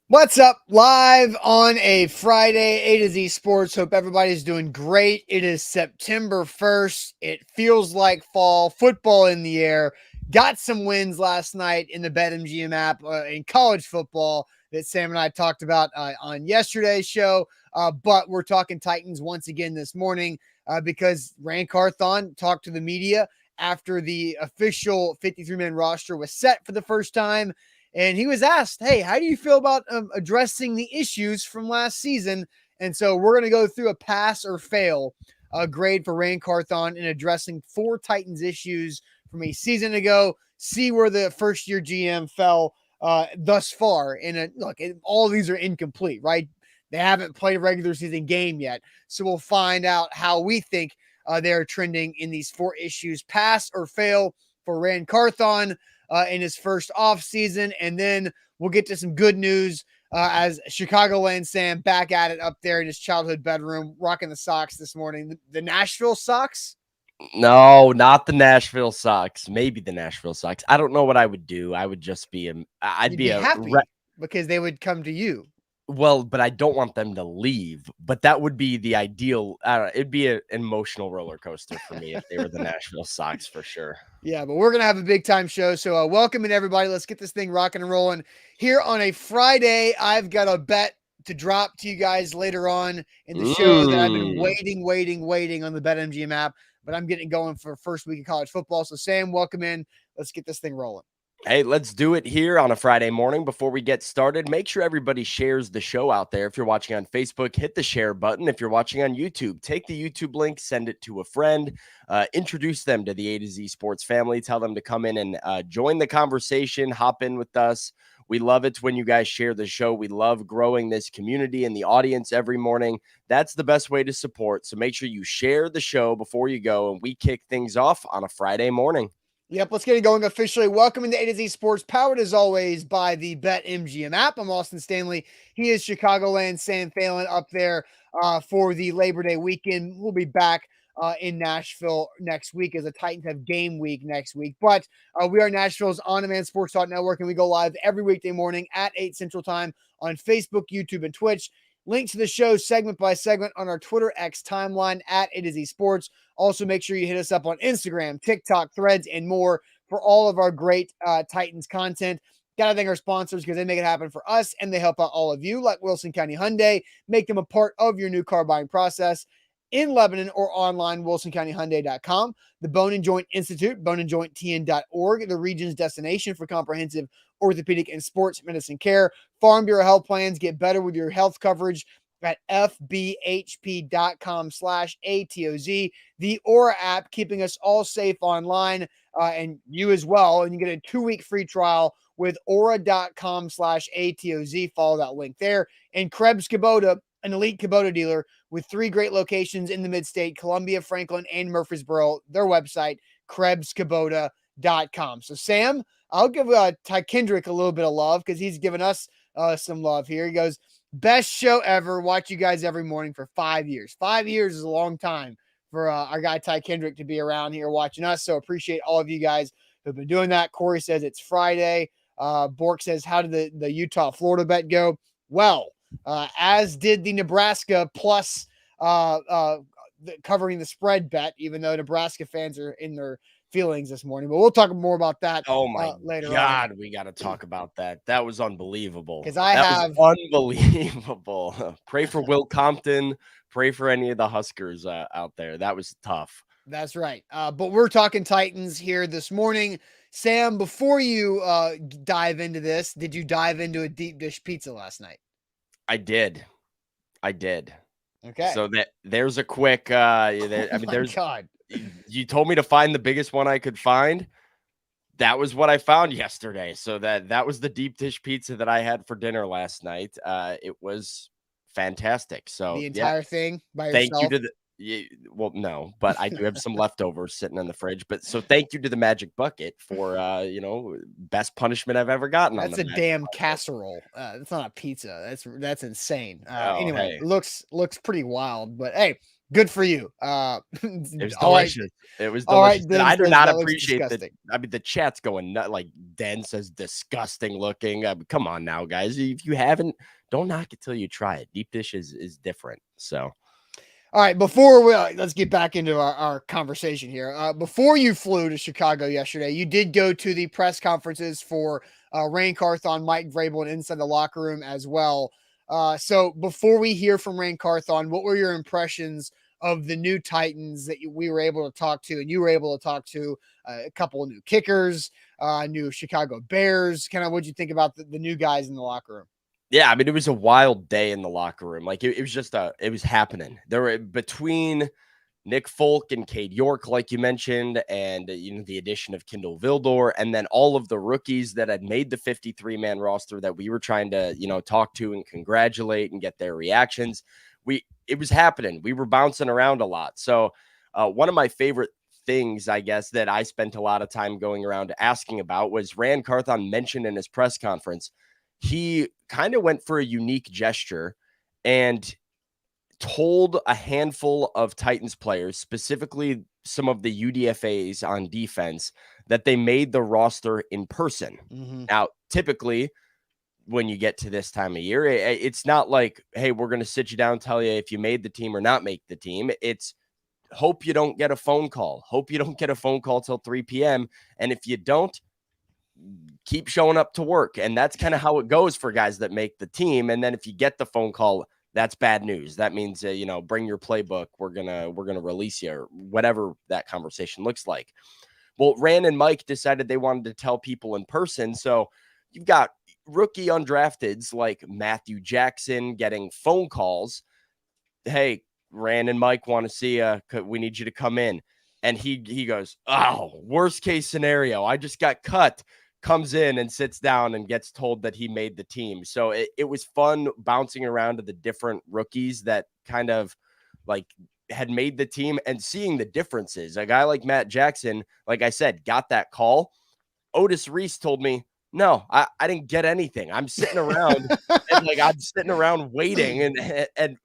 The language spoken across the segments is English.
What's up? Live on a Friday, A to Z Sports. Hope everybody's doing great. It is September 1st. It feels like fall, football in the air. Got some wins last night in the BetMGM app in college football that Sam and I talked about on yesterday's show. But we're talking Titans once again this morning because Ran Carthon talked to the media after the official 53-man roster was set for the first time. And he was asked, hey, how do you feel about addressing the issues from last season? And so we're going to go through a pass or fail grade for Ran Carthon in addressing 4 Titans issues from a season ago, see where the first-year GM fell thus far. And look, all of these are incomplete, right? They haven't played a regular season game yet. So we'll find out how we think they're trending in these 4 issues, pass or fail for Ran Carthon in his first offseason. And then we'll get to some good news as Chicagoland Sam back at it up there in his childhood bedroom, rocking the socks this morning. The Nashville socks? No, not the Nashville socks. Maybe the Nashville socks. I don't know what I would do. I would just be You'd be happy because they would come to you. Well, but I don't want them to leave. But that would be the ideal. I don't know, it'd be an emotional roller coaster for me if they were the Nashville Sox for sure. Yeah, but we're going to have a big time show. So welcome in everybody. Let's get this thing rocking and rolling here on a Friday. I've got a bet to drop to you guys later on in the show that I've been waiting on the BetMGM app, but I'm getting going for first week of college football. So Sam, welcome in. Let's get this thing rolling. Hey, let's do it here on a Friday morning. Before we get started, make sure everybody shares the show out there. If you're watching on Facebook, hit the share button. If you're watching on YouTube, take the YouTube link, send it to a friend, introduce them to the A to Z Sports family, tell them to come in and join the conversation, hop in with us. We love it when you guys share the show. We love growing this community and the audience every morning. That's the best way to support. So make sure you share the show before you go, and we kick things off on a Friday morning. Yep, let's get it going officially. Welcome into A to Z Sports, powered as always by the BetMGM app. I'm Austin Stanley. He is Chicagoland Sam Phelan up there for the Labor Day weekend. We'll be back in Nashville next week as the Titans have game week next week. But we are Nashville's on-demand sports talk network, and we go live every weekday morning at 8 Central Time on Facebook, YouTube, and Twitch. Link to the show segment by segment on our Twitter X timeline at A to Z Sports. Also, make sure you hit us up on Instagram, TikTok, Threads, and more for all of our great Titans content. Got to thank our sponsors because they make it happen for us and they help out all of you, like Wilson County Hyundai. Make them a part of your new car buying process in Lebanon or online, wilsoncountyhyundai.com. The Bone and Joint Institute, boneandjointtn.org, the region's destination for comprehensive orthopedic and sports medicine care. Farm Bureau Health Plans, get better with your health coverage at fbhp.com/ATOZ. The Aura app, keeping us all safe online and you as well. And you get a 2-week free trial with aura.com/ATOZ. Follow that link there. And Krebs Kubota, an elite Kubota dealer with 3 great locations in the mid-state, Columbia, Franklin, and Murfreesboro. Their website, KrebsKubota.com. So, Sam, I'll give Ty Kendrick a little bit of love because he's given us some love here. He goes, best show ever. Watch you guys every morning for 5 years. 5 years is a long time for our guy Ty Kendrick to be around here watching us. So appreciate all of you guys who've been doing that. Corey says it's Friday. Bork says, how did the Utah-Florida bet go? Well, as did the Nebraska plus covering the spread bet, even though Nebraska fans are in their feelings this morning. But we'll talk more about that later God, on. we got to talk about that. That was unbelievable. Because was unbelievable. Pray for Will Compton. Pray for any of the Huskers out there. That was tough. That's right. But we're talking Titans here this morning. Sam, before you dive into this, did you dive into a deep dish pizza last night? I did. Okay. So there's a quick. God. You told me to find the biggest one I could find. That was what I found yesterday. So that was the deep dish pizza that I had for dinner last night. It was fantastic. So the entire thing by yourself. Thank you to well, no, but I do have some leftovers sitting in the fridge. But so thank you to the Magic Bucket for best punishment I've ever gotten. That's a damn casserole. It's not a pizza. That's insane. Anyway, hey. looks pretty wild. But hey, Good for you. It was All right. delicious. It was All right. delicious. And Dan I do says not that looks appreciate disgusting. the chat's going nut. Like Dan says, disgusting looking. Come on now, guys. If you haven't, don't knock it till you try it. Deep dish is different. So, All right, before we let's get back into our conversation here. Before you flew to Chicago yesterday, you did go to the press conferences for Ran Carthon, Mike Vrabel, and inside the locker room as well. So before we hear from Ran Carthon, what were your impressions of the new Titans that we were able to talk to, and you were able to talk to a couple of new kickers, new Chicago Bears? Kind of what you think about the new guys in the locker room? yeah, I mean, it was a wild day in the locker room. Like it was just it was happening. There were between Nick Folk and Cade York, like you mentioned, and the addition of Kindle Vildor, and then all of the rookies that had made the 53-man roster that we were trying to talk to and congratulate and get their reactions. It was happening. We were bouncing around a lot. So one of my favorite things, I guess, that I spent a lot of time going around asking about was Ran Carthon mentioned in his press conference. He kind of went for a unique gesture and told a handful of Titans players, specifically some of the UDFAs on defense, that they made the roster in person. Mm-hmm. Now, typically, when you get to this time of year, it's not like, hey, we're going to sit you down, tell you if you made the team or not make the team. It's hope you don't get a phone call. Hope you don't get a phone call till 3 p.m. And if you don't, keep showing up to work. And that's kind of how it goes for guys that make the team. And then if you get the phone call, that's bad news. That means, bring your playbook. We're going to release you, or whatever that conversation looks like. Well, Ran and Mike decided they wanted to tell people in person. So you've got rookie undrafteds like Matthew Jackson getting phone calls. Hey, Ran and Mike want to see you. We need you to come in. And he goes, oh, worst case scenario. I just got cut. Comes in and sits down and gets told that he made the team. So it was fun bouncing around to the different rookies that kind of like had made the team and seeing the differences. A guy like Matt Jackson, like I said, got that call. Otis Reese told me, no, I didn't get anything. I'm sitting around and I'm sitting around waiting. And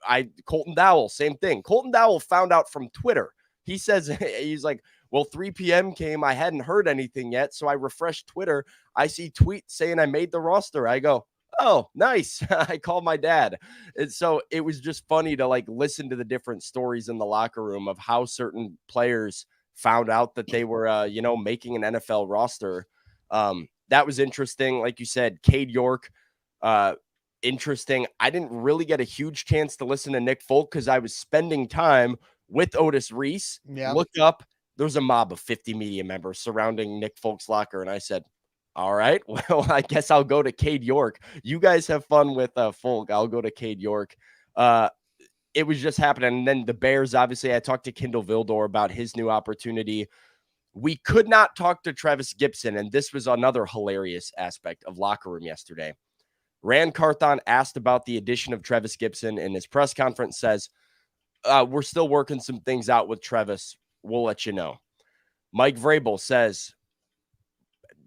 Colton Dowell, same thing. Colton Dowell found out from Twitter. He says, he's like, well, 3 p.m. came. I hadn't heard anything yet. So I refreshed Twitter. I see tweets saying I made the roster. I go, oh, nice. I called my dad. And so it was just funny to listen to the different stories in the locker room of how certain players found out that they were, making an NFL roster. That was interesting. Like you said, Cade York, interesting. I didn't really get a huge chance to listen to Nick Folk because I was spending time with Otis Reese. Yeah. Looked up. There's a mob of 50 media members surrounding Nick Folk's locker. And I said, all right, well, I guess I'll go to Cade York. You guys have fun with Folk. I'll go to Cade York. It was just happening. And then the Bears, obviously, I talked to Kindle Vildor about his new opportunity. We could not talk to Travis Gibson, and this was another hilarious aspect of locker room yesterday. Ran Carthon asked about the addition of Travis Gibson in his press conference, says, we're still working some things out with Travis. We'll let you know. Mike Vrabel says,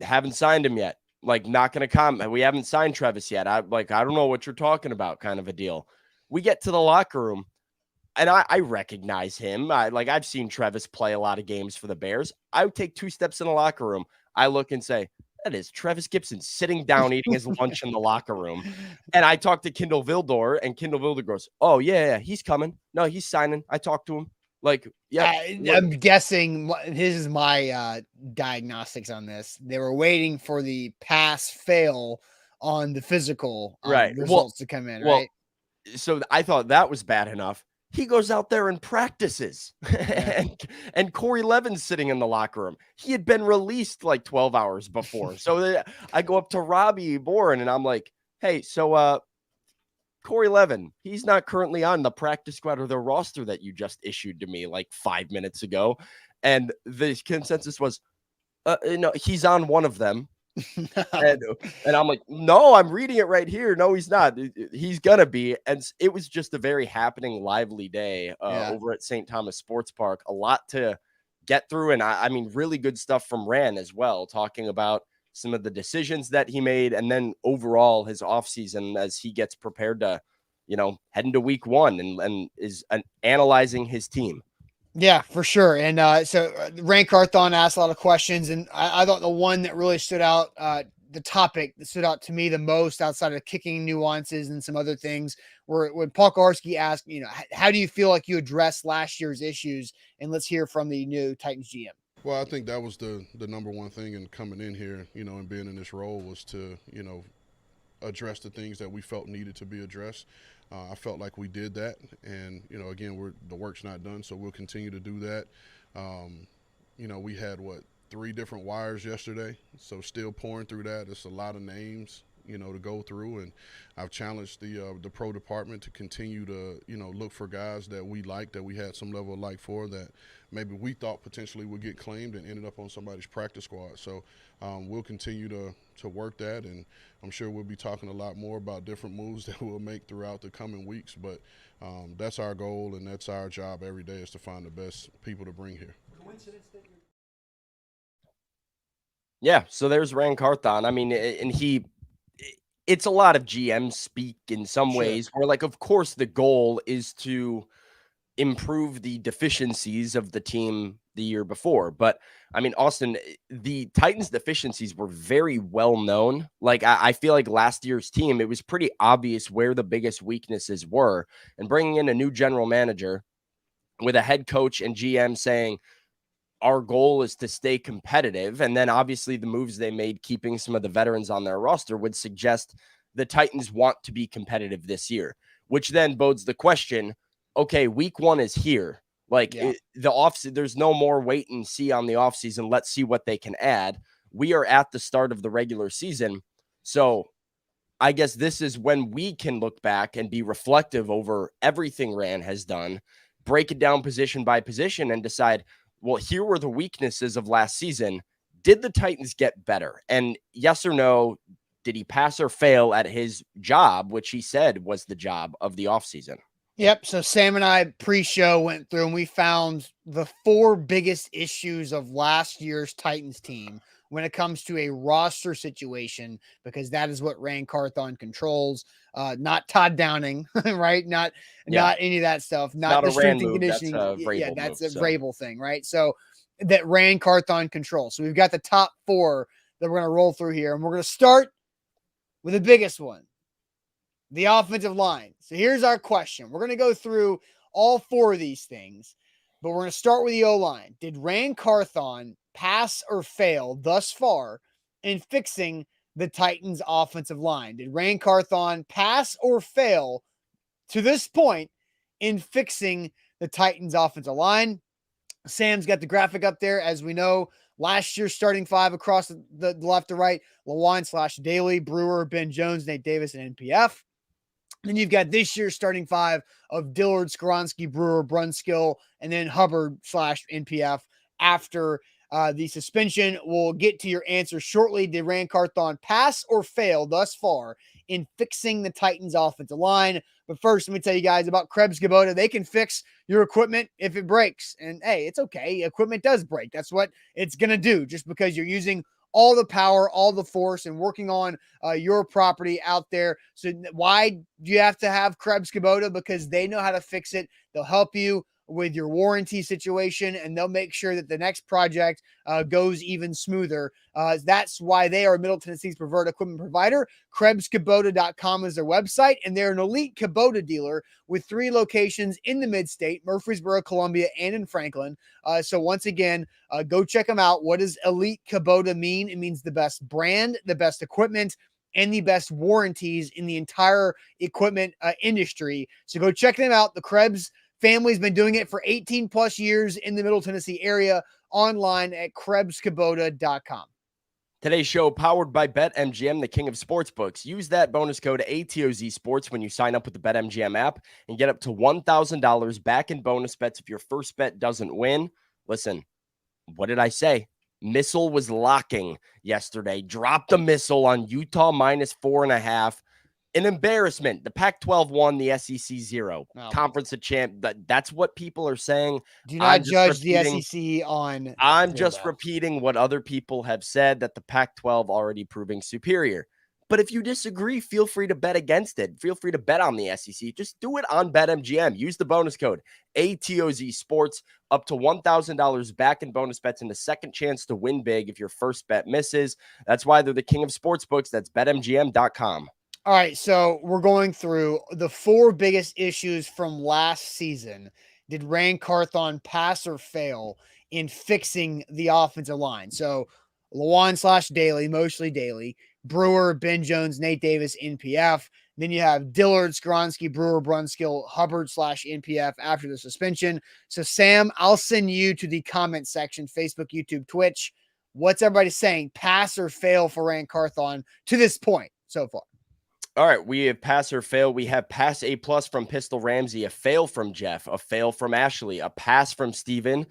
haven't signed him yet. Not going to comment. We haven't signed Travis yet. I don't know what you're talking about, kind of a deal. We get to the locker room, and I recognize him. I've seen Travis play a lot of games for the Bears. I would take 2 steps in the locker room. I look and say, that is Travis Gibson sitting down eating his lunch in the locker room. And I talked to Kindle Vildor, and Kindle Vildor goes, oh, yeah, he's coming. No, he's signing. I talked to him. I'm guessing this is my diagnostics on this. They were waiting for the pass fail on the physical results to come in, right? So I thought that was bad enough. He goes out there and practices. and Corey Levin's sitting in the locker room. He had been released 12 hours before. So I go up to Robbie Boren and I'm like, hey, so Corey Levin, he's not currently on the practice squad or the roster that you just issued to me 5 minutes ago. And the consensus was, no, he's on one of them. And I'm like, no, I'm reading it right here. No, he's not. He's gonna be. And it was just a very happening, lively day over at St. Thomas Sports Park. A lot to get through, and I mean, really good stuff from Ran as well, talking about some of the decisions that he made, and then overall his offseason as he gets prepared to heading to week one and is analyzing his team. Yeah, for sure. And so Ran Carthon asked a lot of questions, and I thought the one that really stood out, the topic that stood out to me the most outside of kicking nuances and some other things, were when Paul Kawarski asked, how do you feel like you addressed last year's issues? And let's hear from the new Titans GM. Well, I think that was the number one thing in coming in here, and being in this role was to, address the things that we felt needed to be addressed. I felt like we did that, and again, the work's not done, so we'll continue to do that. We had 3 different wires yesterday, so still pouring through that. It's a lot of names, to go through, and I've challenged the pro department to continue to look for guys that we like, that we had some level of like for, that maybe we thought potentially would get claimed and ended up on somebody's practice squad. So we'll continue to work that, and I'm sure we'll be talking a lot more about different moves that we'll make throughout the coming weeks. But that's our goal, and that's our job every day, is to find the best people to bring here. Yeah, so there's Ran Carthon. I mean, and it's a lot of GM speak in some ways, where, like, of course the goal is to improve the deficiencies of the team the year before. But I mean, Austin, the Titans deficiencies were very well known. Like, I feel like last year's team, it was pretty obvious where the biggest weaknesses were, and bringing in a new general manager with a head coach and GM saying, our goal is to stay competitive. And then obviously the moves they made, keeping some of the veterans on their roster, would suggest the Titans want to be competitive this year, which then bodes the question, okay, week one is here. Like, there's no more wait and see on the offseason. Let's see what they can add. We are at the start of the regular season. So I guess this is when we can look back and be reflective over everything Ran has done, break it down position by position, and decide, well, here were the weaknesses of last season. Did the Titans get better? And yes or no, did he pass or fail at his job, which he said was the job of the offseason? Yep. So Sam and I pre-show went through and we found the 4 biggest issues of last year's Titans team when it comes to a roster situation, because that is what Ran Carthon controls, not Todd Downing, right? Not any of that stuff. Not the strength and conditioning. That's a Vrabel thing, right? So that Ran Carthon controls. So we've got the top 4 that we're going to roll through here, and we're going to start with the biggest one, the offensive line. So here's our question. We're going to go through all 4 of these things, but we're going to start with the O-line. Did Ran Carthon pass or fail thus far in fixing the Titans' offensive line? Did Ran Carthon pass or fail to this point in fixing the Titans' offensive line? Sam's got the graphic up there. As we know, last year's starting 5 across the left to right: Lewan / Daly, Brewer, Ben Jones, Nate Davis, and NPF. Then you've got this year's starting 5 of Dillard, Skoronski, Brewer, Brunskill, and then Hubbard / NPF after the suspension. We'll get to your answer shortly. Did Ran Carthon pass or fail thus far in fixing the Titans' offensive line? But first, let me tell you guys about Krebs Kubota. They can fix your equipment if it breaks. And hey, it's okay. Equipment does break. That's what it's going to do. Just because you're using all the power, all the force, and working on your property out there. So why do you have to have Krebs Kubota? Because they know how to fix it. They'll help you with your warranty situation, and they'll make sure that the next project goes even smoother. That's why they are Middle Tennessee's preferred equipment provider. KrebsKubota.com is their website, and they're an elite Kubota dealer with 3 locations in the mid-state: Murfreesboro, Columbia, and in Franklin. So once again, go check them out. What does elite Kubota mean? It means the best brand, the best equipment, and the best warranties in the entire equipment industry. So go check them out. The Krebs family's been doing it for 18 plus years in the Middle Tennessee area, online at KrebsKubota.com. Today's show powered by BetMGM, the king of sportsbooks. Use that bonus code ATOZ Sports when you sign up with the BetMGM app and get up to $1,000 back in bonus bets if your first bet doesn't win. Listen, what did I say? Missile was locking yesterday. Dropped the missile on Utah -4.5. An embarrassment. The Pac-12 won, the SEC 0. Oh. Conference of champ. That's what people are saying. Do not judge the SEC on. I'm just repeating what other people have said, that the Pac-12 already proving superior. But if you disagree, feel free to bet against it. Feel free to bet on the SEC. Just do it on BetMGM. Use the bonus code ATOZ Sports, up to $1,000 back in bonus bets and a second chance to win big if your first bet misses. That's why they're the king of sports books. That's BetMGM.com. All right, so we're going through the 4 biggest issues from last season. Did Ran Carthon pass or fail in fixing the offensive line? So Lawan/Daly, mostly Daly, Brewer, Ben Jones, Nate Davis, NPF. Then you have Dillard, Skronsky, Brewer, Brunskill, Hubbard/NPF after the suspension. So Sam, I'll send you to the comment section, Facebook, YouTube, Twitch. What's everybody saying? Pass or fail for Ran Carthon to this point so far? All right, we have pass or fail. We have pass A+ from Pistol Ramsey, a fail from Jeff, a fail from Ashley, a pass from Steven,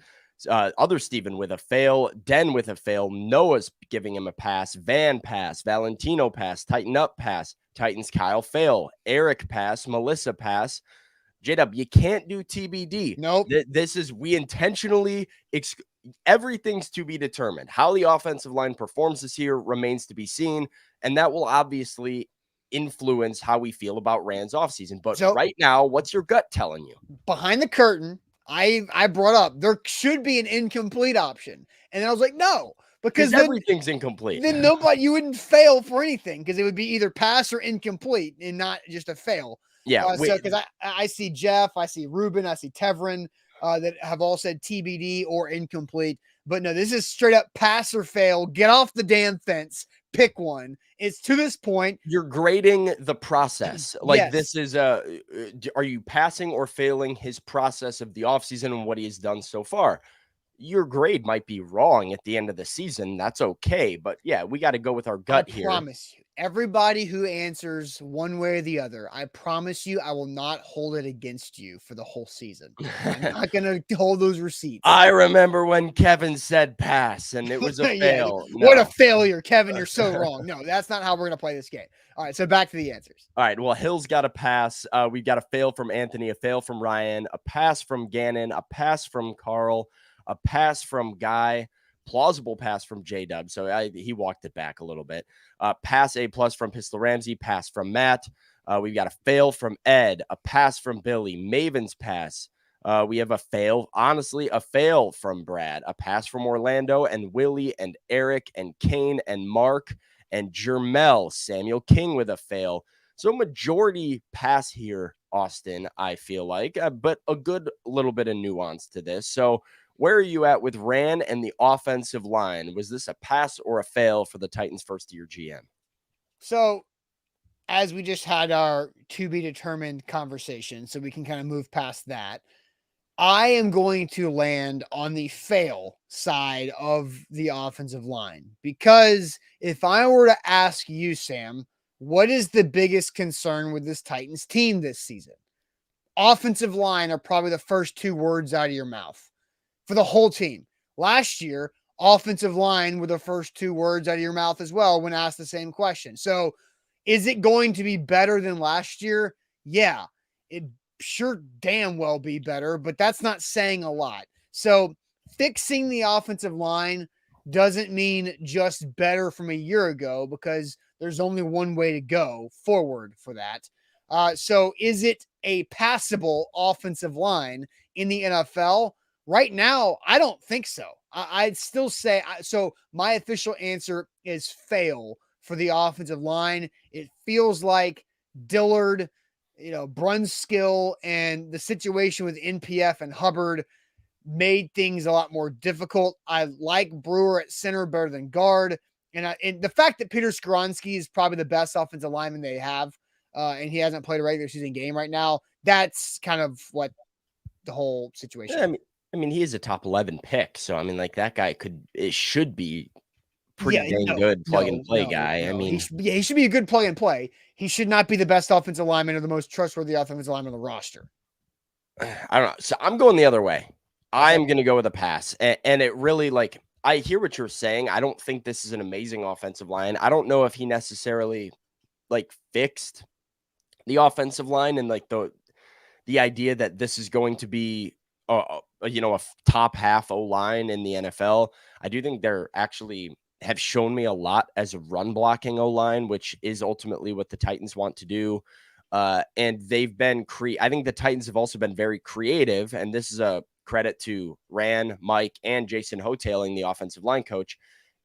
other Steven with a fail, Den with a fail, Noah's giving him a pass, Van pass, Valentino pass, Tighten Up pass, Titans Kyle fail, Eric pass, Melissa pass. J-Dub, you can't do TBD. Nope. This is, we intentionally, everything's to be determined. How the offensive line performs this year remains to be seen, and that will obviously influence how we feel about Rand's offseason. But So, right now, what's your gut telling you? Behind the curtain, I brought up there should be an incomplete option. And then I was like, no, because then, everything's incomplete. Then you wouldn't fail for anything because it would be either pass or incomplete and not just a fail. Yeah. So because I see Jeff, I see Ruben, I see Tevrin that have all said TBD or incomplete. But no, this is straight up pass or fail. Get off the damn fence. Pick one. It's to this point. You're grading the process. Like, yes. This is are you passing or failing his process of the offseason and what he has done so far? Your grade might be wrong at the end of the season. That's okay. But yeah, we got to go with our gut here. I promise you, everybody who answers one way or the other, I promise you, I will not hold it against you for the whole season. I'm not going to hold those receipts. I remember when Kevin said pass and it was a fail. No. What a failure, Kevin. You're so wrong. No, that's not how we're going to play this game. All right, so back to the answers. All right, well, Hill's got a pass. We've got a fail from Anthony, a fail from Ryan, a pass from Gannon, a pass from Carl, a pass from Guy, plausible pass from J-Dub. So he walked it back a little bit. Pass A+ from Pistol Ramsey, pass from Matt. We've got a fail from Ed, a pass from Billy, Maven's pass. We have a fail, honestly, a fail from Brad, a pass from Orlando and Willie and Eric and Kane and Mark and Jermel, Samuel King with a fail. So majority pass here, Austin, I feel like, but a good little bit of nuance to this. So where are you at with Ran and the offensive line? Was this a pass or a fail for the Titans' first-year GM? So as we just had our to-be-determined conversation, so we can kind of move past that, I am going to land on the fail side of the offensive line. Because if I were to ask you, Sam, what is the biggest concern with this Titans team this season? Offensive line are probably the first 2 words out of your mouth for the whole team. Last year, offensive line were the first 2 words out of your mouth as well when asked the same question. So is it going to be better than last year? Yeah, it sure damn well be better, but that's not saying a lot. So fixing the offensive line doesn't mean just better from a year ago, because there's only one way to go forward for that. So is it a passable offensive line in the NFL? Right now, I don't think so. I'd still say so. My official answer is fail for the offensive line. It feels like Dillard, Brunskill, and the situation with NPF and Hubbard made things a lot more difficult. I like Brewer at center better than guard. And the fact that Peter Skronsky is probably the best offensive lineman they have, and he hasn't played a regular season game right now, that's kind of what the whole situation is. I mean, he is a top 11 pick. So, I mean, like, that guy should be pretty good plug and play guy. I mean, he should be a good plug and play. He should not be the best offensive lineman or the most trustworthy offensive lineman on the roster. I don't know. So I'm going the other way. I'm going to go with a pass. And it really, like, I hear what you're saying. I don't think this is an amazing offensive line. I don't know if he necessarily, like, fixed the offensive line and, like, the idea that this is going to be a top half O-line in the NFL. I do think they're actually have shown me a lot as a run blocking O-line, which is ultimately what the Titans want to do. And they've been I think the Titans have also been very creative, and this is a credit to Ran, Mike, and Jason Hotailing, the offensive line coach,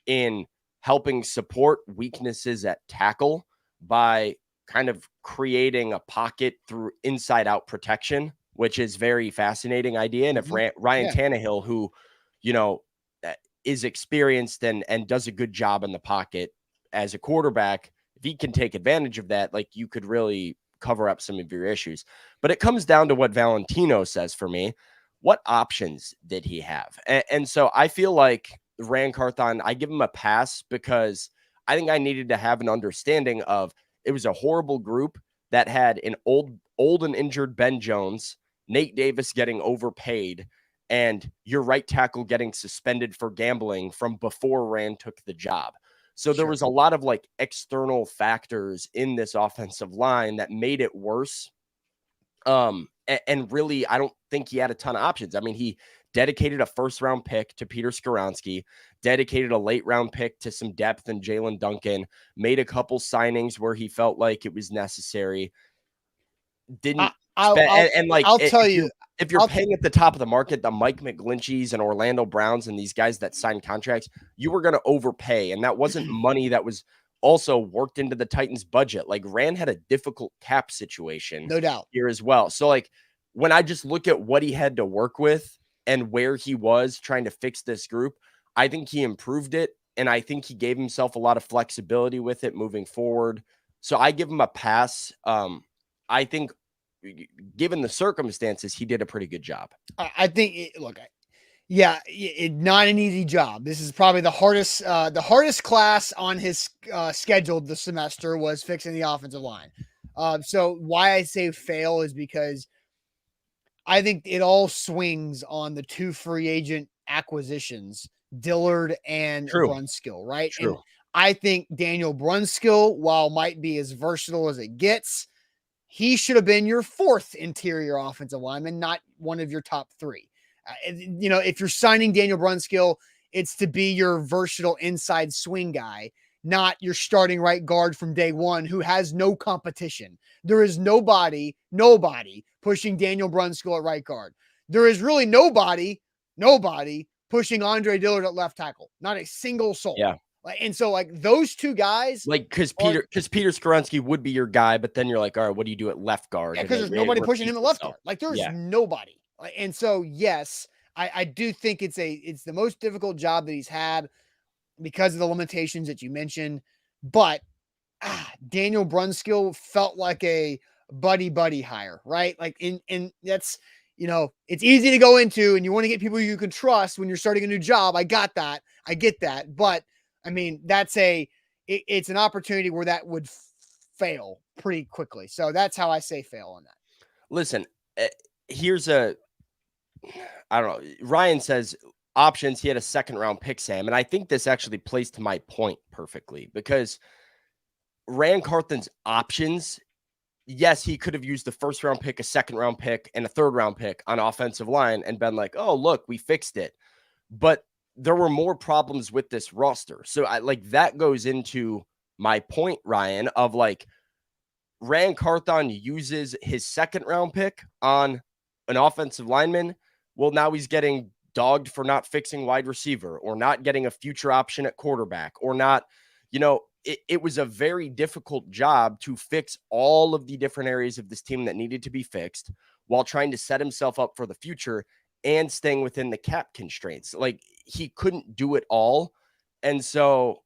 in helping support weaknesses at tackle by kind of creating a pocket through inside out protection, which is very fascinating idea. And if Ryan Tannehill, who, is experienced and does a good job in the pocket as a quarterback, if he can take advantage of that, like, you could really cover up some of your issues. But it comes down to what Valentino says for me. What options did he have? And so I feel like Ran Carthon, I give him a pass because I think I needed to have an understanding of it was a horrible group that had an old and injured Ben Jones, Nate Davis getting overpaid, and your right tackle getting suspended for gambling from before Ran took the job. So there was a lot of like external factors in this offensive line that made it worse. And really, I don't think he had a ton of options. I mean, he dedicated a first-round pick to Peter Skoronski, dedicated a late-round pick to some depth in Jalen Duncan, made a couple signings where he felt like it was necessary. Didn't spend, I'll tell you, if you're paying at the top of the market, the Mike McGlincheys and Orlando Browns and these guys that signed contracts, you were going to overpay, and that wasn't money that was also worked into the Titans budget. Like, Ran had a difficult cap situation, no doubt, here as well. So like, when I just look at what he had to work with and where he was trying to fix this group, I think he improved it. And I think he gave himself a lot of flexibility with it moving forward. So I give him a pass. I think given the circumstances, he did a pretty good job. I think, not an easy job. This is probably the hardest class on his schedule this semester was fixing the offensive line. So why I say fail is because I think it all swings on the two free agent acquisitions, Dillard and Brunskill, right? True. And I think Daniel Brunskill, while might be as versatile as it gets, he should have been your fourth interior offensive lineman, not one of your top three. If you're signing Daniel Brunskill, it's to be your versatile inside swing guy, not your starting right guard from day one who has no competition. There is nobody pushing Daniel Brunskill at right guard. There is really nobody pushing Andre Dillard at left tackle. Not a single soul. Yeah. And so, like, those two guys, like, because Peter Skoronski would be your guy, but then you're like, all right, what do you do at left guard? Yeah, because there's nobody pushing him at left guard. Like, there's nobody. And so, yes, I do think it's the most difficult job that he's had because of the limitations that you mentioned. But Daniel Brunskill felt like a buddy hire, right? Like, and that's, it's easy to go into, and you want to get people you can trust when you're starting a new job. I got that. I get that. But I mean, it's an opportunity where that would fail pretty quickly. So that's how I say fail on that. Listen, I don't know. Ryan says options. He had a second round pick, Sam. And I think this actually plays to my point perfectly because Ran Carthon's options, yes, he could have used the first round pick, a second round pick, and a third round pick on offensive line and been like, oh, look, we fixed it. But there were more problems with this roster. So that goes into my point, Ryan, of like Ran Carthon uses his second round pick on an offensive lineman. Well, now he's getting dogged for not fixing wide receiver or not getting a future option at quarterback or not, it was a very difficult job to fix all of the different areas of this team that needed to be fixed while trying to set himself up for the future and staying within the cap constraints. Like, he couldn't do it all. And so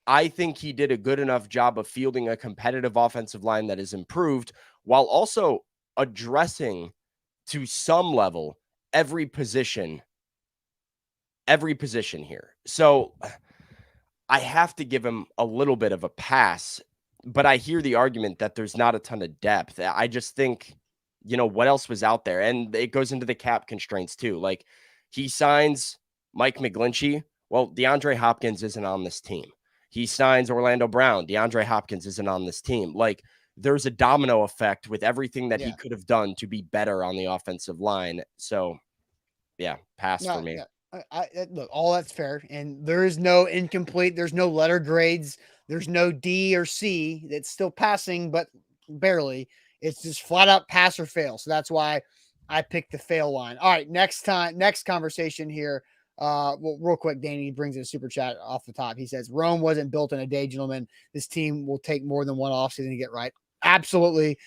I think he did a good enough job of fielding a competitive offensive line that is improved while also addressing to some level every position here. So I have to give him a little bit of a pass, but I hear the argument that there's not a ton of depth. I just think, what else was out there? And it goes into the cap constraints too. Like, he signs Mike McGlinchey. Well, DeAndre Hopkins isn't on this team. He signs Orlando Brown. DeAndre Hopkins isn't on this team. Like, there's a domino effect with everything that he could have done to be better on the offensive line. So, yeah, pass for me. Look, all that's fair, and there is no incomplete. There's no letter grades. There's no D or C. That's still passing, but barely. It's just flat out pass or fail. So that's why I picked the fail line. All right, next conversation here. Well, real quick, Danny brings in a super chat off the top. He says, Rome wasn't built in a day, gentlemen. This team will take more than one offseason to get right. Absolutely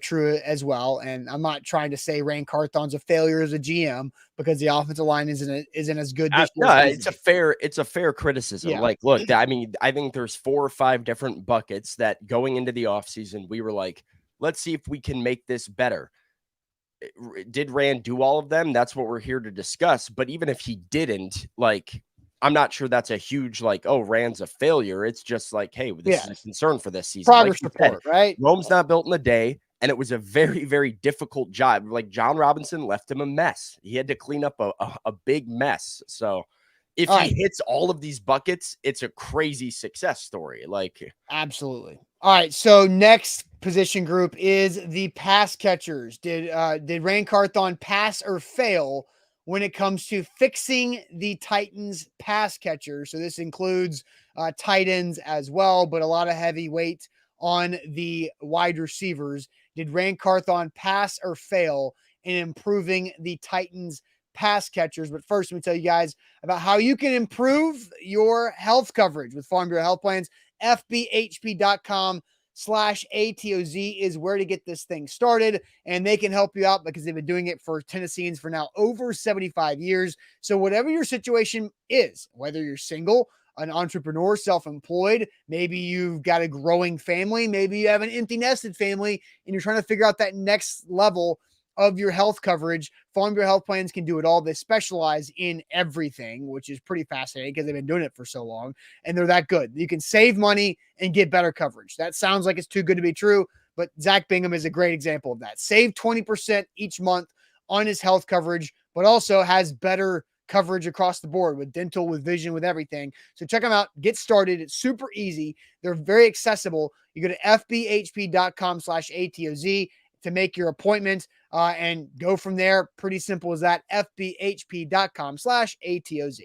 true as well. And I'm not trying to say Ran Carthon's a failure as a GM because the offensive line isn't as good this year. No, it's a fair criticism. Yeah. Like, look, I mean, I think there's 4 or 5 different buckets that going into the offseason, we were like, let's see if we can make this better. Did Rand do all of them? That's what we're here to discuss. But even if he didn't, like, I'm not sure that's a huge, like, oh, Rand's a failure. It's just like, hey, this is a concern for this season. Progress like report, right? Rome's not built in a day, and it was a very, very difficult job. Like, John Robinson left him a mess. He had to clean up a big mess. So if he hits all of these buckets, it's a crazy success story. Like, absolutely. All right. So next position group is the pass catchers. Did Ran Carthon pass or fail when it comes to fixing the Titans pass catchers? So this includes tight ends as well, but a lot of heavy weight on the wide receivers. Did Ran Carthon pass or fail in improving the Titans pass catchers? But first, let me tell you guys about how you can improve your health coverage with Farm Bureau Health Plans. FBHP.com/ATOZ is where to get this thing started, and they can help you out because they've been doing it for Tennesseans for now over 75 years. So whatever your situation is, whether you're single, an entrepreneur, self-employed, maybe you've got a growing family, maybe you have an empty nested family and you're trying to figure out that next level of your health coverage, Farm Bureau Health Plans can do it all. They specialize in everything, which is pretty fascinating because they've been doing it for so long and they're that good. You can save money and get better coverage. That sounds like it's too good to be true, but Zach Bingham is a great example of that. Save 20% each month on his health coverage, but also has better coverage across the board with dental, with vision, with everything. So check them out. Get started. It's super easy. They're very accessible. You go to FBHP.com/ATOZ to make your appointment and go from there. Pretty simple as that. FBHP.com/ATOZ.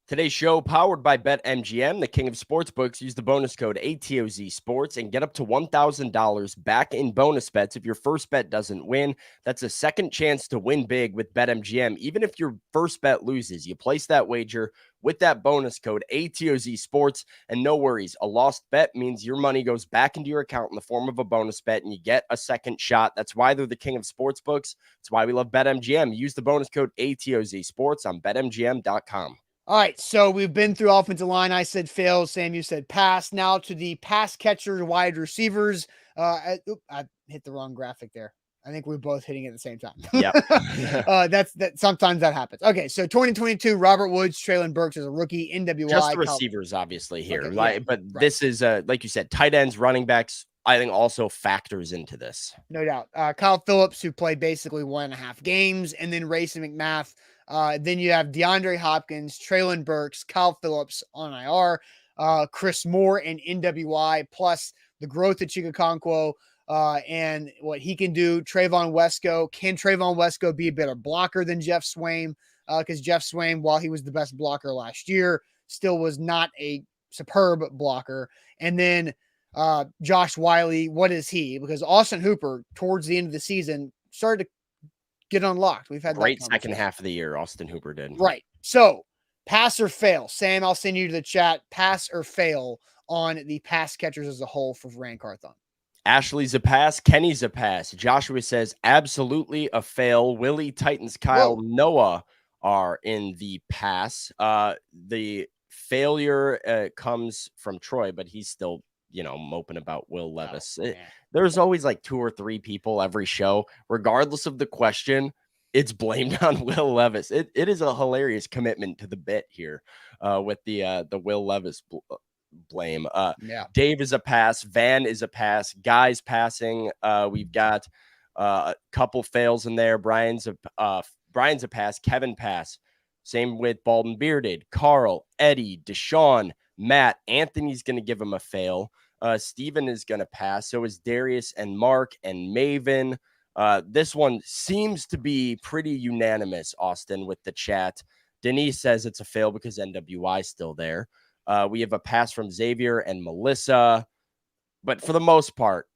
Today's show powered by BetMGM, the king of sportsbooks. Use the bonus code ATOZ Sports and get up to $1,000 back in bonus bets if your first bet doesn't win. That's a second chance to win big with BetMGM. Even if your first bet loses, you place that wager with that bonus code ATOZ Sports, and no worries. A lost bet means your money goes back into your account in the form of a bonus bet, and you get a second shot. That's why they're the king of sportsbooks. That's why we love BetMGM. Use the bonus code ATOZ Sports on BetMGM.com. All right, so we've been through offensive line. I said fail. Sam, you said pass. Now to the pass catchers, wide receivers. I hit the wrong graphic there. I think we're both hitting it at the same time. Yeah. That's sometimes that happens. Okay, so 2022, Robert Woods, Traylon Burks as a rookie, NWI. Just the receivers, obviously, here. Okay, right? But this is, like you said, tight ends, running backs, I think also factors into this. No doubt. Kyle Phillips, who played basically 1.5 games, and then Rayson McMath. Then you have DeAndre Hopkins, Traylon Burks, Kyle Phillips on IR, Chris Moore and NWI, plus the growth of Chigakonkwo and what he can do. Trayvon Wesco. Can Trayvon Wesco be a better blocker than Jeff Swaim? Because Jeff Swaim, while he was the best blocker last year, still was not a superb blocker. And then Josh Wiley, what is he? Because Austin Hooper, towards the end of the season, started to get unlocked. We've had great second half of the year. Austin Hooper did. Right. So pass or fail. Sam, I'll send you to the chat. Pass or fail on the pass catchers as a whole for Ran Carthon. Ashley's a pass. Kenny's a pass. Joshua says absolutely a fail. Willie, Titans, Kyle, Noah are in the pass. The failure comes from Troy, but he's still, moping about Will Levis. There's always like 2 or 3 people every show, regardless of the question. It's blamed on Will Levis. It is a hilarious commitment to the bit here with the Will Levis blame. Dave is a pass. Van is a pass. Guys passing. We've got a couple fails in there. Brian's a pass. Kevin pass. Same with Baldwin Bearded. Carl, Eddie, Deshaun, Matt. Anthony's going to give him a fail. Steven is going to pass. So is Darius and Mark and Maven. This one seems to be pretty unanimous, Austin, with the chat. Denise says it's a fail because NWI is still there. We have a pass from Xavier and Melissa. But for the most part,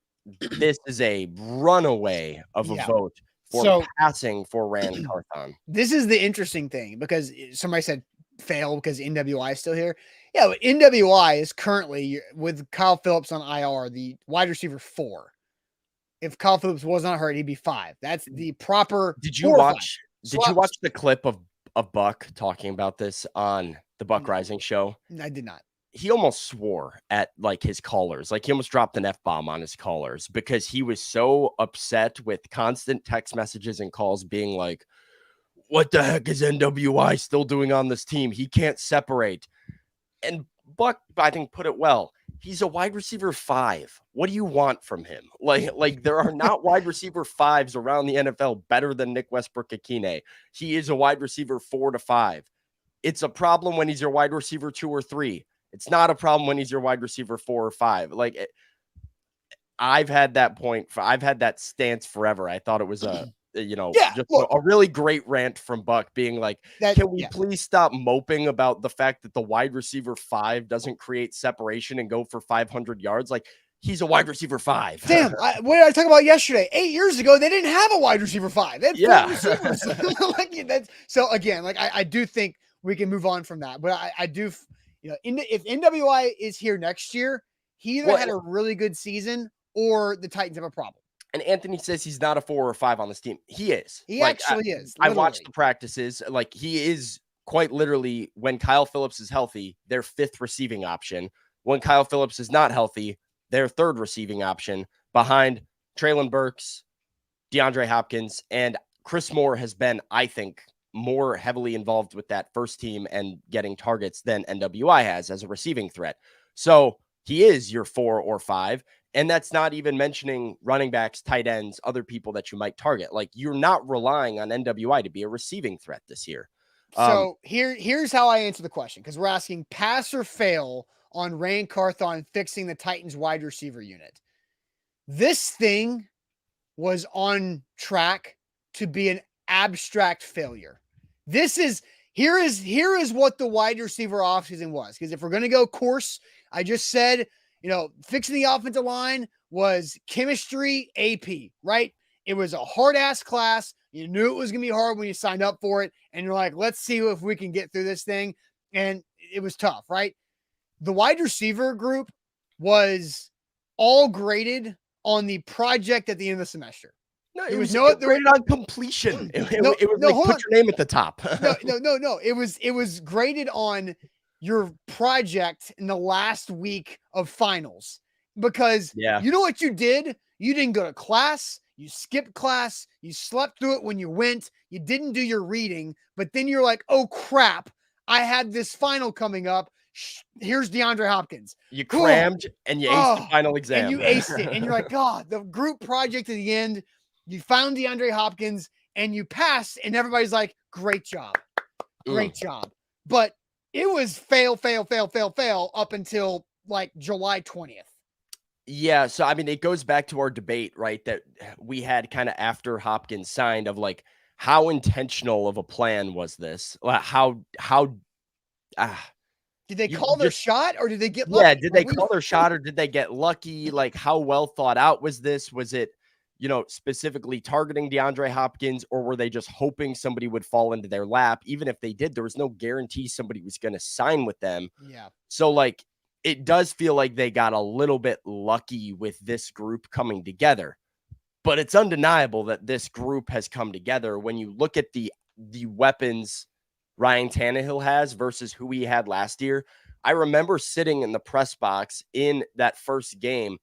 this is a runaway of a vote for passing for Ran Carthon. This is the interesting thing because somebody said fail because NWI is still here. Yeah, but NWI is currently with Kyle Phillips on IR, the wide receiver 4. If Kyle Phillips was not hurt, he'd be 5. That's the proper. Did you watch the clip of Buck talking about this on the Buck Rising show? I did not. He almost swore at like his callers. Like he almost dropped an F-bomb on his callers because he was so upset with constant text messages and calls being like, what the heck is NWI still doing on this team? He can't separate. And Buck, I think, put it well. He's a wide receiver 5. What do you want from him? Like there are not wide receiver 5s around the NFL better than Nick Westbrook-Akine. He is a wide receiver 4 to 5. It's a problem when he's your wide receiver 2 or 3. It's not a problem when he's your wide receiver 4 or 5. I've had that point. I've had that stance forever. I thought it was a really great rant from Buck being like, can we please stop moping about the fact that the wide receiver 5 doesn't create separation and go for 500 yards? Like he's a wide receiver 5. Damn. What did I talk about yesterday? 8 years ago, they didn't have a wide receiver 5. They had 4 receivers. So again, I do think we can move on from that, but I do. If NWI is here next year, he either had a really good season or the Titans have a problem. And Anthony says he's not a 4 or 5 on this team. He is. He actually is. I watched the practices. Like he is quite literally, when Kyle Phillips is healthy, their 5th receiving option. When Kyle Phillips is not healthy, their 3rd receiving option behind Treylon Burks, DeAndre Hopkins, and Chris Moore has been, I think, more heavily involved with that first team and getting targets than NWI has as a receiving threat. So he is your 4 or 5. And that's not even mentioning running backs, tight ends, other people that you might target. Like you're not relying on NWI to be a receiving threat this year. So here's how I answer the question, because we're asking pass or fail on Ran Carthon fixing the Titans wide receiver unit. This thing was on track to be an abstract failure. Here is what the wide receiver offseason was. Because if we're going to go course, I just said, fixing the offensive line was chemistry AP, right? It was a hard ass class. You knew it was going to be hard when you signed up for it. And you're like, let's see if we can get through this thing. And it was tough, right? The wide receiver group was all graded on the project at the end of the semester. No, it was graded on completion. It was put your name at the top. No. It was graded on your project in the last week of finals, because you know what you did? You didn't go to class. You skipped class. You slept through it when you went. You didn't do your reading, but then you're like, oh crap, I had this final coming up. Here's DeAndre Hopkins. You crammed and you aced the final exam. And you aced it. And you're like, God, the group project at the end, you found DeAndre Hopkins and you passed, and everybody's like, great job. Great job. But it was fail up until like July 20th. Yeah. So, I mean, it goes back to our debate, right, that we had kind of after Hopkins signed of like, how intentional of a plan was this? Did they call their shot or did they get lucky? Yeah, did they call their shot or did they get lucky? Like, how well thought out was this? Was it, specifically targeting DeAndre Hopkins, or were they just hoping somebody would fall into their lap? Even if they did, there was no guarantee somebody was going to sign with them. Yeah. So, like, it does feel like they got a little bit lucky with this group coming together. But it's undeniable that this group has come together. When you look at the weapons Ryan Tannehill has versus who he had last year, I remember sitting in the press box in that first game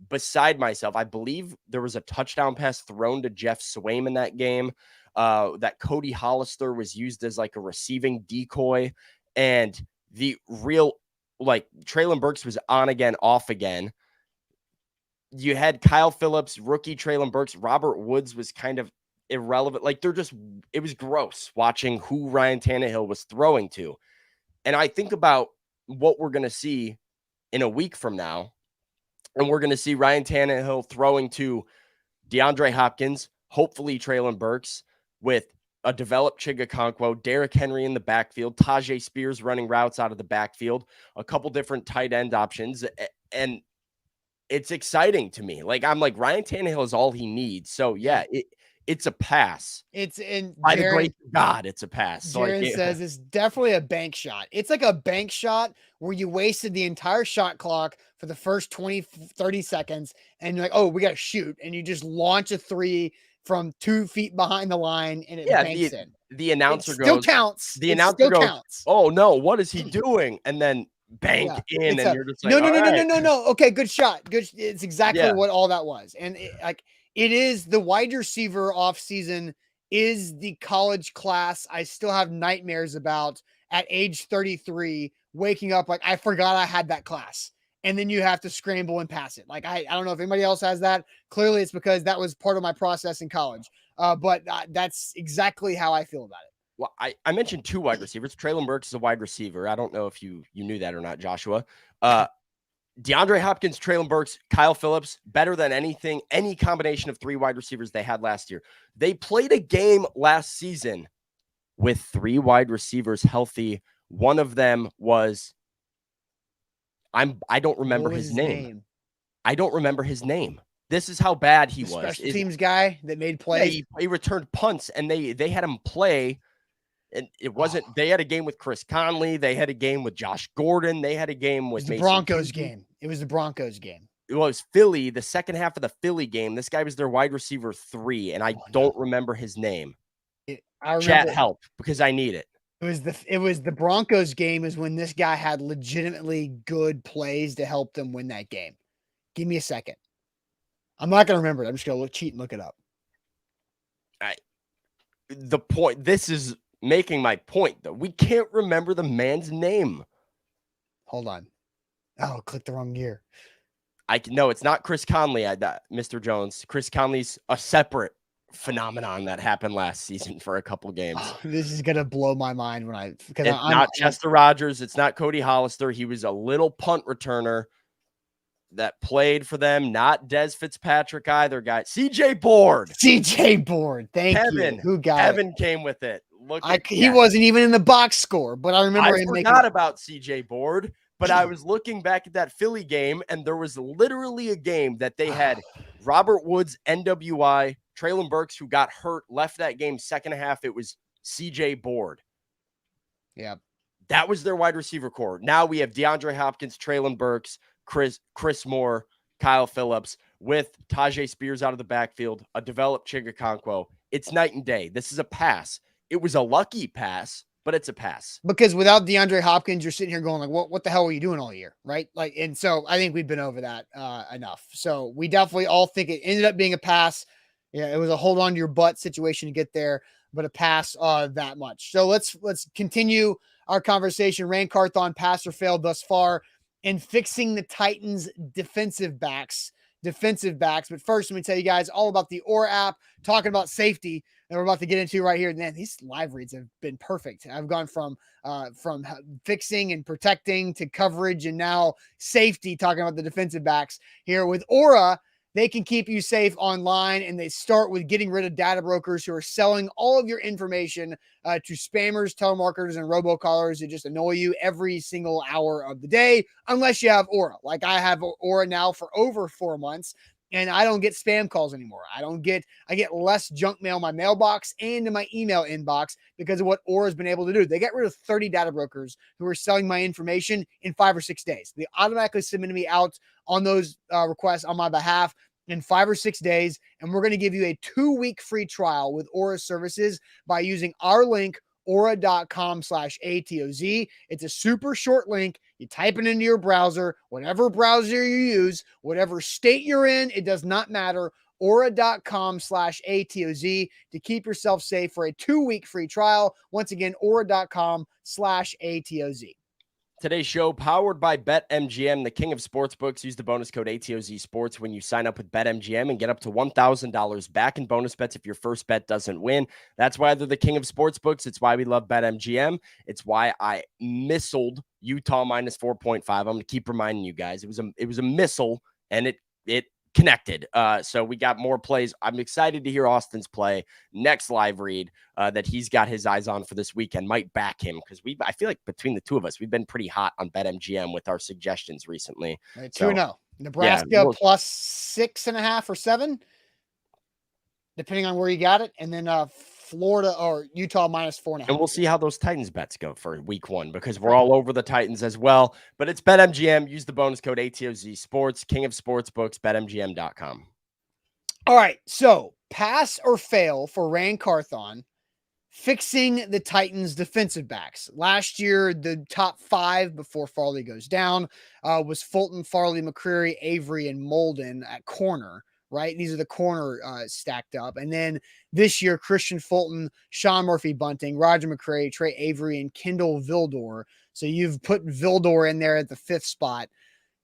beside myself. I believe there was a touchdown pass thrown to Jeff Swaim in that game. That Cody Hollister was used as like a receiving decoy, and the real, like, Treylon Burks was on again, off again. You had Kyle Phillips, rookie Treylon Burks. Robert Woods was kind of irrelevant. Like, it was gross watching who Ryan Tannehill was throwing to. And I think about what we're going to see in a week from now, and we're going to see Ryan Tannehill throwing to DeAndre Hopkins, hopefully Treylon Burks, with a developed Chigakonkwo, Derrick Henry in the backfield, Tajay Spears running routes out of the backfield, a couple different tight end options. And it's exciting to me. Like, I'm like, Ryan Tannehill is all he needs. So, yeah, it's a pass. It's in By the grace of God, it's a pass. So Jaron says it's definitely a bank shot. It's like a bank shot where you wasted the entire shot clock for the first 20, 30 seconds. And you're like, oh, we got to shoot. And you just launch a three from 2 feet behind the line and it banks in. The announcer still goes, counts. The it announcer still goes, counts. oh, no, what is he doing? And then bank in, and you're just like, no. Okay, good shot. Good. It's exactly what all that was. And it is the wide receiver off season is the college class I still have nightmares about at age 33, waking up like I forgot I had that class. And then you have to scramble and pass it. Like, I don't know if anybody else has that. Clearly it's because that was part of my process in college. But that's exactly how I feel about it. Well, I mentioned 2 wide receivers. Treylon Burks is a wide receiver. I don't know if you knew that or not, Joshua. DeAndre Hopkins, Treylon Burks, Kyle Phillips, better than any combination of 3 wide receivers they had last year. They played a game last season with 3 wide receivers healthy. One of them was I don't remember his name. I don't remember his name. This is how bad he was. Special teams guy that made plays. Yeah, he returned punts, and they had him play. And it wasn't. They had a game with Chris Conley. They had a game with Josh Gordon. They had a game with the Broncos game. It was the Broncos game. It was Philly. The second half of the Philly game. This guy was their wide receiver 3, and I don't remember his name. I remember. Chat help because I need it. It was the Broncos game is when this guy had legitimately good plays to help them win that game. Give me a second. I'm not going to remember it. I'm just going to cheat and look it up. The point. This is making my point, though. We can't remember the man's name. Hold on. Oh, click the wrong gear. No, it's not Chris Conley, Mr. Jones. Chris Conley's a separate phenomenon that happened last season for a couple games. This is going to blow my mind it's not Chester Rogers. It's not Cody Hollister. He was a little punt returner that played for them. Not Des Fitzpatrick either, guy. CJ Board. CJ Board. Thank Kevin, you. Who got Kevin it? came with it. He wasn't even in the box score, but I remember him forgot about CJ Board, but I was looking back at that Philly game, and there was literally a game that they had Robert Woods, NWI, Treylon Burks, who got hurt, left that game second half. It was CJ Board. Yeah. That was their wide receiver core. Now we have DeAndre Hopkins, Treylon Burks, Chris Moore, Kyle Phillips, with Tajay Spears out of the backfield, a developed Chigakonkwo. It's night and day. This is a pass. It was a lucky pass, but it's a pass. Because without DeAndre Hopkins, you're sitting here going like, what the hell were you doing all year? Right. Like, and so I think we've been over that enough. So we definitely all think it ended up being a pass. Yeah. It was a hold on to your butt situation to get there, but a pass that much. So let's continue our conversation. Ran Carthon pass or failed thus far in fixing the Titans defensive backs. But first, let me tell you guys all about the Aura app, talking about safety that we're about to get into right here. Man, these live reads have been perfect. I've gone from fixing and protecting to coverage and now safety, talking about the defensive backs here with Aura. They can keep you safe online, and they start with getting rid of data brokers who are selling all of your information to spammers, telemarketers, and robocallers who just annoy you every single hour of the day, unless you have Aura. Like I have Aura now for over 4 months, and I don't get spam calls anymore. I get less junk mail in my mailbox and in my email inbox because of what Aura has been able to do. They got rid of 30 data brokers who are selling my information in 5 or 6 days. They automatically submit me out on those requests on my behalf in 5 or 6 days. And we're going to give you a 2-week free trial with Aura services by using our link, aura.com/ATOZ. It's a super short link. You type it into your browser, whatever browser you use, whatever state you're in, it does not matter. Aura.com/ATOZ to keep yourself safe for a 2-week free trial. Once again, aura.com/ATOZ. Today's show powered by BetMGM, the king of sportsbooks. Use the bonus code ATOZ Sports when you sign up with BetMGM and get up to $1,000 back in bonus bets if your first bet doesn't win. That's why they're the king of sportsbooks. It's why we love BetMGM. It's why I missiled Utah minus 4.5. I'm going to keep reminding you guys. It was a missile, and it connected. So we got more plays. I'm excited to hear Austin's play. Next live read that he's got his eyes on for this weekend might back him, because I feel like between the two of us, we've been pretty hot on BetMGM with our suggestions recently. 2-0. Nebraska plus 6.5 or 7, depending on where you got it. And then Florida or Utah minus 4.5. And we'll see how those Titans bets go for week 1, because we're all over the Titans as well. But it's BetMGM. Use the bonus code ATOZ Sports, king of sportsbooks, BetMGM.com. All right. So pass or fail for Ran Carthon fixing the Titans defensive backs. Last year, the top 5 before Farley goes down was Fulton, Farley, McCreary, Avery, and Molden at corner. Right? These are the corner stacked up. And then this year, Christian Fulton, Sean Murphy-Bunting, Roger McCray, Trey Avery, and Kendall Vildor. So you've put Vildor in there at the 5th spot.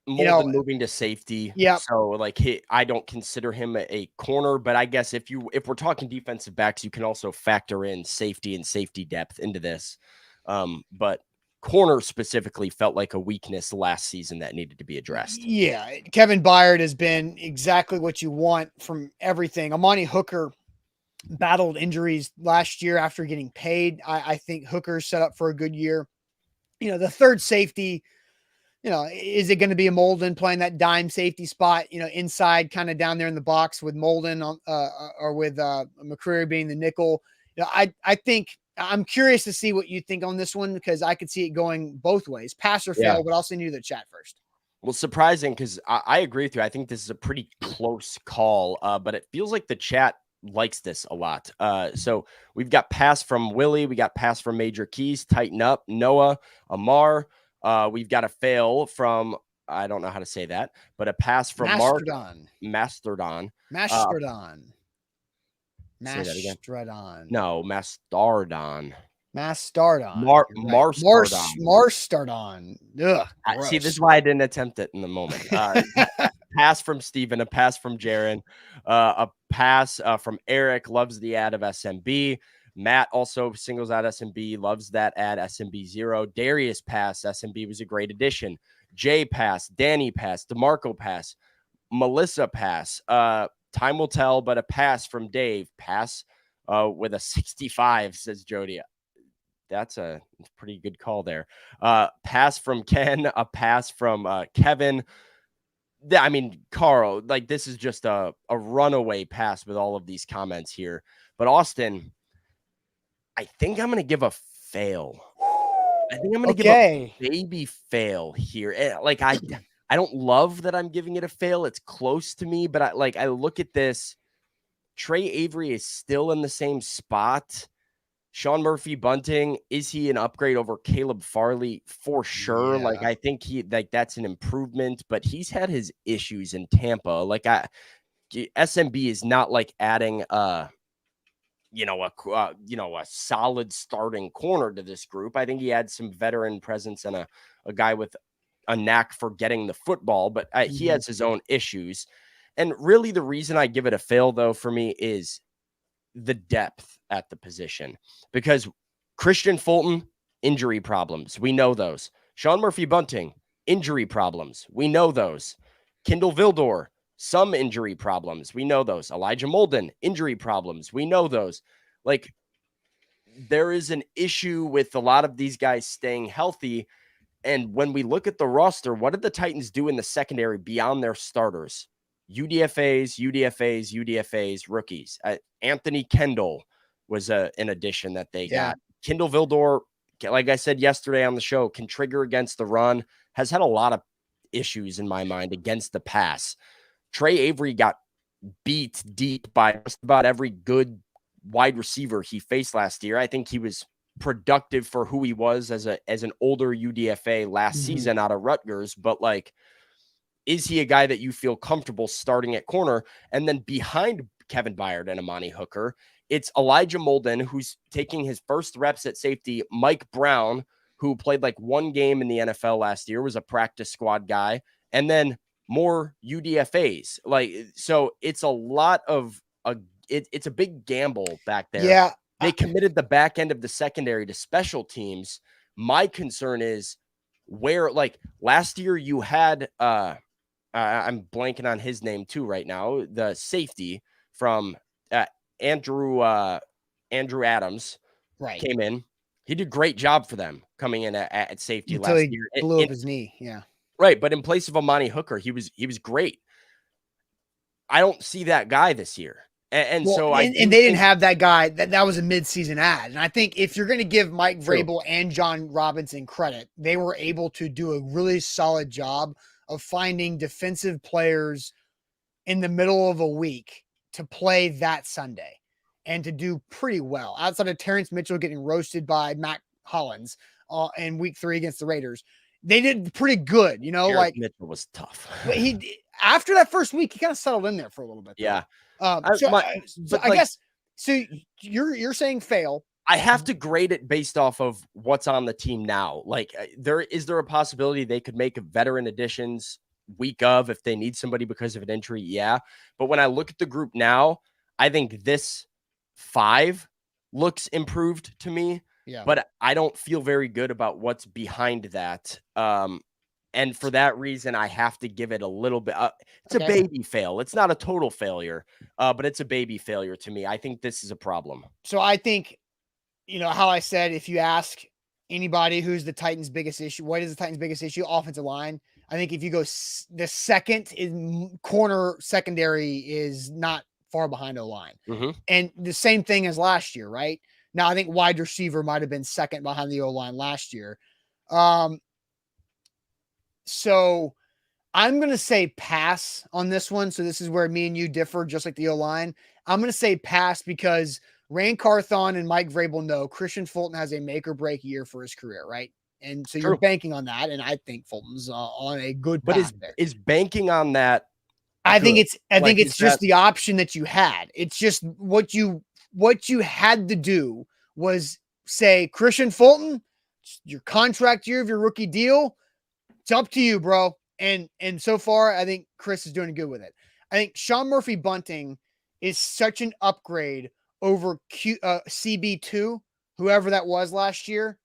Molden moving to safety. Yeah. So like I don't consider him a corner, but I guess if we're talking defensive backs, you can also factor in safety and safety depth into this. But corner specifically felt like a weakness last season that needed to be addressed. Yeah, Kevin Byard has been exactly what you want from everything. Amani Hooker battled injuries last year after getting paid. I think Hooker's set up for a good year. The third safety, is it going to be a Molden playing that dime safety spot, inside kind of down there in the box with Molden or with McCreary being the nickel? I think I'm curious to see what you think on this one, because I could see it going both ways, pass or fail, but I'll send you to the chat first. Well, surprising, because I agree with you. I think this is a pretty close call, but it feels like the chat likes this a lot. So we've got pass from Willie. We got pass from Major Keys, tighten up, Noah, Amar. We've got a fail from, I don't know how to say that, but a pass from Mastodon. Mastodon. Say that again. No, Mastardon. Marstardon. Ugh, see, this is why I didn't attempt it in the moment. Pass from Steven, a pass from Jaron, a pass from Eric, loves the ad of SMB. Matt also singles out SMB, loves that ad, SMB0. Darius pass, SMB was a great addition. Jay pass, Danny pass, DeMarco pass, Melissa pass. Time will tell, but a pass from Dave. Pass with a 65, says Jody. That's a pretty good call there. Pass from Ken, a pass from Kevin. I mean, Carl, like this is just a runaway pass with all of these comments here. But Austin, I think I'm going to give a fail. I think I'm going to give a baby fail here. Like I don't love that I'm giving it a fail. It's close to me, but I look at this. Trey Avery is still in the same spot. Sean Murphy-Bunting, is he an upgrade over Caleb Farley? For sure. Yeah. Like I think that's an improvement, but he's had his issues in Tampa. SMB is not like adding a solid starting corner to this group. I think he had some veteran presence and a guy with a knack for getting the football, but he has his own issues. And really the reason I give it a fail, though, for me is the depth at the position, because Christian Fulton, injury problems. We know those. Sean Murphy-Bunting, injury problems. We know those. Kendall Vildor, some injury problems. We know those. Elijah Molden, injury problems. We know those. Like, there is an issue with a lot of these guys staying healthy. And when we look at the roster, what did the Titans do in the secondary beyond their starters? UDFAs, rookies. Anthony Kendall was an addition that they got. Kendall Vildor, like I said yesterday on the show, can trigger against the run, has had a lot of issues in my mind against the pass. Trey Avery got beat deep by just about every good wide receiver he faced last year. I think he was productive for who he was as an older UDFA last season out of Rutgers, but is he a guy that you feel comfortable starting at corner? And then behind Kevin Byard and Amani Hooker, it's Elijah Molden, who's taking his first reps at safety. Mike Brown, who played one game in the NFL last year, was a practice squad guy. And then more UDFAs. So it's a lot of it's a big gamble back there. Yeah. They committed the back end of the secondary to special teams. My concern is where, last year you had I'm blanking on his name too right now. The safety from Andrew Adams Right. came in. He did a great job for them coming in at safety Until last he year. blew up his knee. Yeah. Right, but in place of Amani Hooker, he was great. I don't see that guy this year. And Well, so I and do they didn't think have that guy. That was a midseason ad. And I think if you're going to give Mike true. Vrabel and John Robinson credit, they were able to do a really solid job of finding defensive players in the middle of a week to play that Sunday and to do pretty well. Outside of Terrence Mitchell getting roasted by Matt Hollins in week 3 against the Raiders, they did pretty good. You know, Terrence like Mitchell was tough. after that first week, he kind of settled in there for a little bit. Though. Yeah. So I like, guess so. You're saying fail. I have to grade it based off of what's on the team now. Like, is there a possibility they could make veteran additions week of if they need somebody because of an injury? Yeah. But when I look at the group now, I think this 5 looks improved to me. Yeah. But I don't feel very good about what's behind that. And for that reason, I have to give it a little bit. It's a baby fail. It's not a total failure, but it's a baby failure to me. I think this is a problem. So I think, how I said, if you ask anybody who's the Titans' biggest issue, what is the Titans' biggest issue? Offensive line. I think if you go the second is corner secondary is not far behind O-line. Mm-hmm. And the same thing as last year, right? Now I think wide receiver might have been second behind the O-line last year. So I'm going to say pass on this one. So this is where me and you differ, just like the O-line. I'm going to say pass because Ran Carthon and Mike Vrabel know Christian Fulton has a make or break year for his career, right? And so you're banking on that. And I think Fulton's on a good path there. Is banking on that? I think it's just the option that you had. It's just what you had to do was say, Christian Fulton, your contract year of your rookie deal, it's up to you, bro. And so far, I think Chris is doing good with it. I think Sean Murphy Bunting is such an upgrade over CB2, whoever that was last year.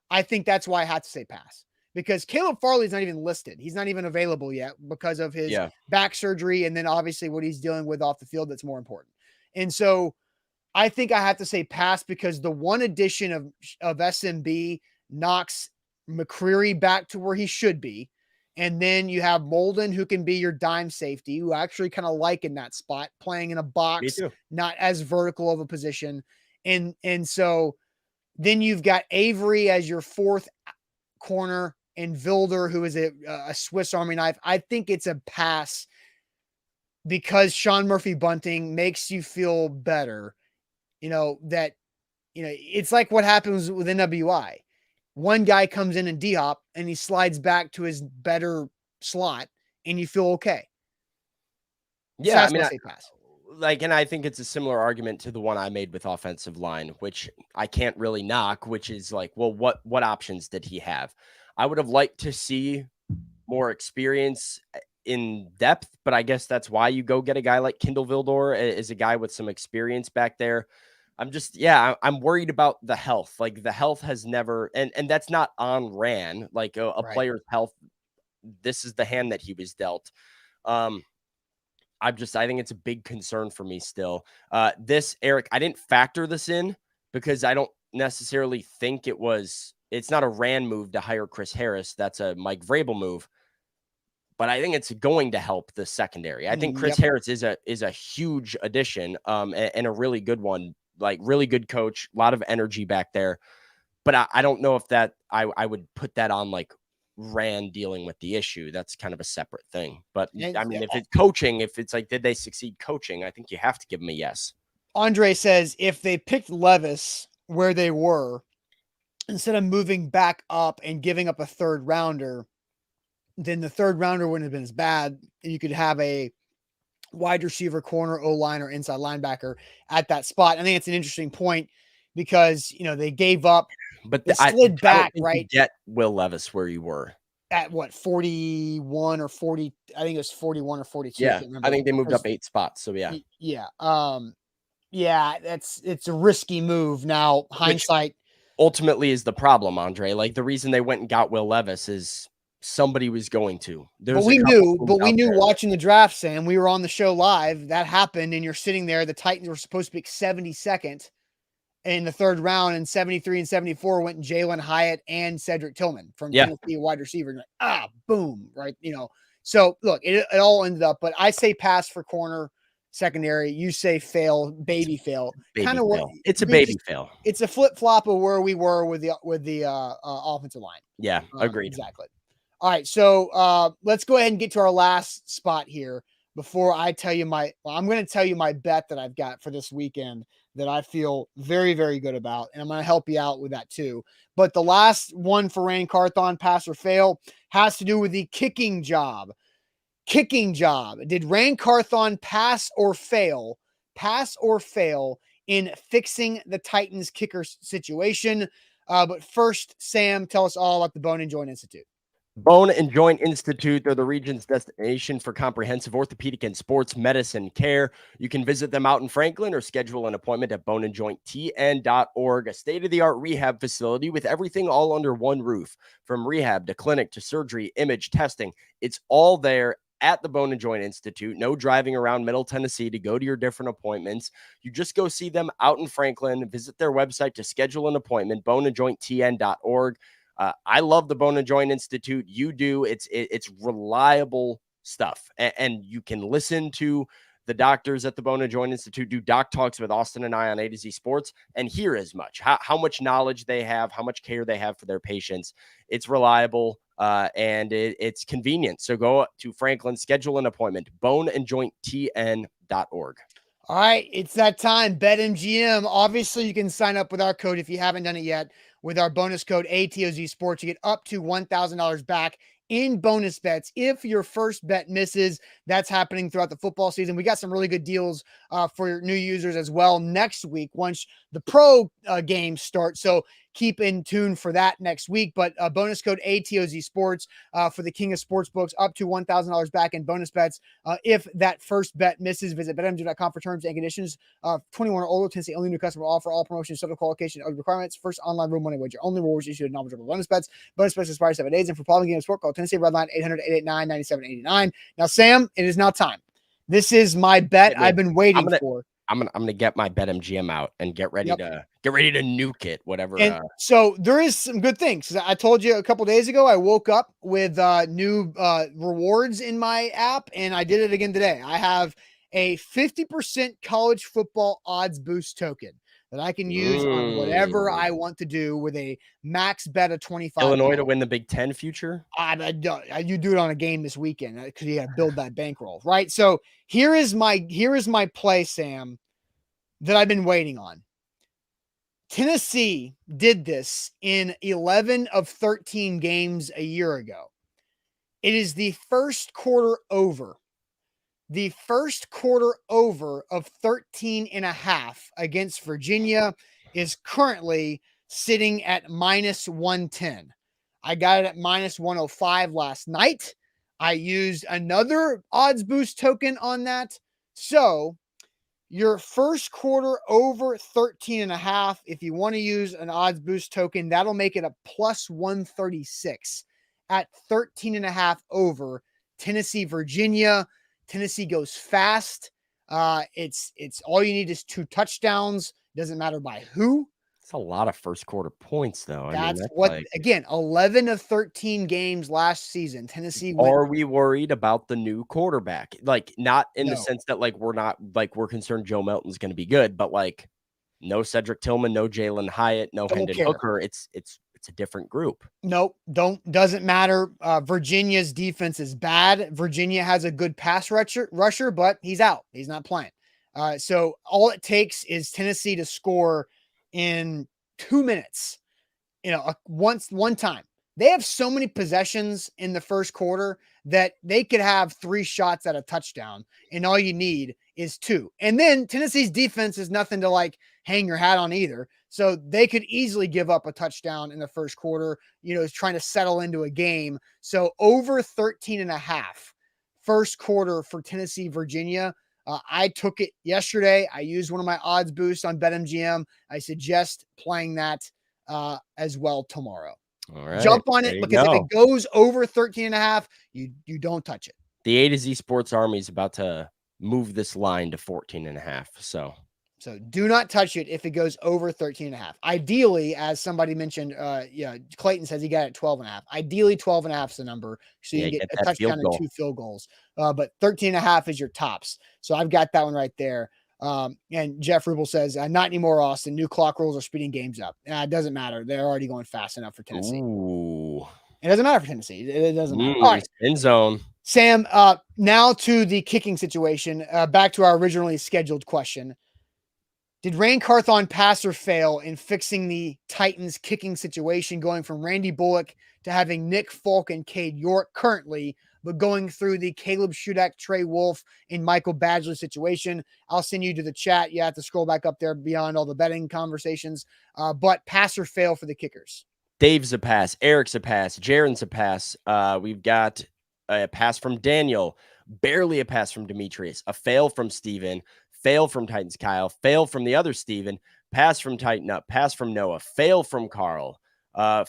I think that's why I had to say pass. Because Caleb Farley's not even listed. He's not even available yet because of his back surgery and then obviously what he's dealing with off the field that's more important. And so I think I have to say pass because the one addition of SMB knocks McCreary back to where he should be. And then you have Molden, who can be your dime safety, who actually kind of like in that spot, playing in a box, not as vertical of a position. And so then you've got Avery as your 4th corner and Vilder, who is a Swiss Army knife. I think it's a pass because Sean Murphy Bunting makes you feel better. It's like what happens with NWI. One guy comes in and D-hop and he slides back to his better slot and you feel okay. Yeah. So pass. And I think it's a similar argument to the one I made with offensive line, which I can't really knock, which is like, well, what options did he have? I would have liked to see more experience in depth, but I guess that's why you go get a guy like Kindle Vildor is a guy with some experience back there. I'm worried about the health. Like the health has never, and that's not on Ran, like a player's health. This is the hand that he was dealt. I think it's a big concern for me still. Eric, I didn't factor this in because I don't necessarily think it's not a Ran move to hire Chris Harris. That's a Mike Vrabel move. But I think it's going to help the secondary. I think Chris Harris is a huge addition and a really good one. Like really good coach, a lot of energy back there. But I don't know if that I would put that on like Ran dealing with the issue. That's kind of a separate thing. But if it's coaching, if it's like, did they succeed coaching? I think you have to give them a yes. Andre says if they picked Levis where they were, instead of moving back up and giving up a 3rd rounder, then the 3rd rounder wouldn't have been as bad. You could have a wide receiver, corner, O-line, or inside linebacker at that spot. I think it's an interesting point because, they gave up, but they slid back, right? You get Will Levis where you were at 41 or 40. I think it was 41 or 42. Yeah. I think they moved up 8 spots. So yeah. Yeah. It's a risky move. Now, hindsight ultimately is the problem, Andre. Like the reason they went and got Will Levis is somebody was going to. But we knew watching the draft, Sam, we were on the show live. That happened, and you're sitting there. The Titans were supposed to pick 72nd in the third round, and 73 and 74 went Jalen Hyatt and Cedric Tillman from Tennessee, wide receiver. And like, boom, right? So look, it all ended up, but I say pass for corner secondary. You say fail, baby fail. Kind of what it's a baby fail. It's a flip flop of where we were with the offensive line. Yeah, agreed. Exactly. All right, so let's go ahead and get to our last spot here before I tell you I'm going to tell you my bet that I've got for this weekend that I feel very, very good about, and I'm going to help you out with that too. But the last one for Ran Carthon, pass or fail, has to do with the kicking job. Kicking job. Did Ran Carthon pass or fail in fixing the Titans kicker situation? But first, Sam, tell us all about the Bone and Joint Institute. Bone and Joint Institute, they're the region's destination for comprehensive orthopedic and sports medicine care. You can visit them out in Franklin or schedule an appointment at boneandjointtn.org, a state-of-the-art rehab facility with everything all under one roof, from rehab to clinic to surgery, image testing. It's all there at the Bone and Joint Institute. No driving around Middle Tennessee to go to your different appointments. You just go see them out in Franklin. Visit their website to schedule an appointment, boneandjointtn.org. I love the Bone and Joint Institute. You do. It's reliable stuff. And you can listen to the doctors at the Bone and Joint Institute do doc talks with Austin and I on A to Z Sports and hear as much, how much knowledge they have, how much care they have for their patients. It's reliable and it's convenient. So go to Franklin, schedule an appointment, boneandjointtn.org. All right, it's that time. BetMGM. Obviously, you can sign up with our code if you haven't done it yet. With our bonus code ATOZ Sports, you get up to $1,000 back in bonus bets if your first bet misses. That's happening throughout the football season. We got some really good deals for your new users as well next week once the pro games start. So keep in tune for that next week. But bonus code ATOZ Sports for the king of sports books, up to $1,000 back in bonus bets. If that first bet misses, visit betmgm.com for terms and conditions. 21 or older, Tennessee only new customer offer. All promotions, subject to qualification, other requirements. First online room money wager. Only rewards issued at non-withdrawable bonus bets. Bonus bets expire 7 days. And for problem game sport, call Tennessee Redline 800-889-9789. Now, Sam, it is now time. This is my bet I've been waiting for. I'm gonna get my BetMGM out and get ready to nuke it, whatever. And so there is some good things. I told you a couple days ago, I woke up with new rewards in my app, and I did it again today. I have a 50% college football odds boost token that I can use on whatever I want to do with a max bet of 25. Illinois to win the Big Ten future? You do it on a game this weekend because you got to build that bankroll, right? So here is my play, Sam, that I've been waiting on. Tennessee did this in 11 of 13 games a year ago. It is the first quarter over. The first quarter over of 13.5 against Virginia is currently sitting at minus 110. I got it at minus 105 last night. I used another odds boost token on that. So your first quarter over 13.5, if you want to use an odds boost token, that'll make it a plus 136 at 13.5 over Tennessee, Virginia. Tennessee goes fast. It's all you need is 2 touchdowns. Doesn't matter by who. It's a lot of first quarter points, though. That's again, 11 of 13 games last season. Tennessee went. Are we worried about the new quarterback? Like, not in the sense that we're concerned Joe Melton's going to be good, but no Cedric Tillman, no Jalen Hyatt, no Hendon Hooker. It's a different group. Nope. Doesn't matter. Virginia's defense is bad. Virginia has a good pass rusher, but he's out. He's not playing. So all it takes is Tennessee to score in 2 minutes, one time. They have so many possessions in the first quarter that they could have 3 shots at a touchdown, and all you need is 2. And then Tennessee's defense is nothing to hang your hat on either. So they could easily give up a touchdown in the first quarter, trying to settle into a game. So over 13.5 first quarter for Tennessee, Virginia. I took it yesterday. I used one of my odds boosts on BetMGM. I suggest playing that as well tomorrow. All right. Jump on There it, you because if go. it goes over 13.5, you don't touch it. The A to Z Sports Army is about to move this line to 14.5. So do not touch it if it goes over 13.5. Ideally, as somebody mentioned, Clayton says he got it 12.5. Ideally, 12.5 is the number. So you Yeah, can get get a that touchdown field and goal. 2 field goals. But 13.5 is your tops. So I've got that one right there. And Jeff Rubel says, not anymore, Austin. New clock rules are speeding games up. It doesn't matter. They're already going fast enough for Tennessee. Ooh. It doesn't matter for Tennessee. It doesn't matter. All right. End zone. Sam, now to the kicking situation. Back to our originally scheduled question. Did Ran Carthon pass or fail in fixing the Titans kicking situation, going from Randy Bullock to having Nick Folk and Cade York currently, but going through the Caleb Shudak, Trey Wolf, and Michael Badgley situation? I'll send you to the chat. You have to scroll back up there beyond all the betting conversations. But pass or fail for the kickers? Dave's a pass. Eric's a pass. Jaron's a pass. We've got a pass from Daniel. Barely a pass from Demetrius. A fail from Steven. Fail from Titans Kyle. Fail from the other Steven. Pass from Titan Up. Pass from Noah. Fail from Carl.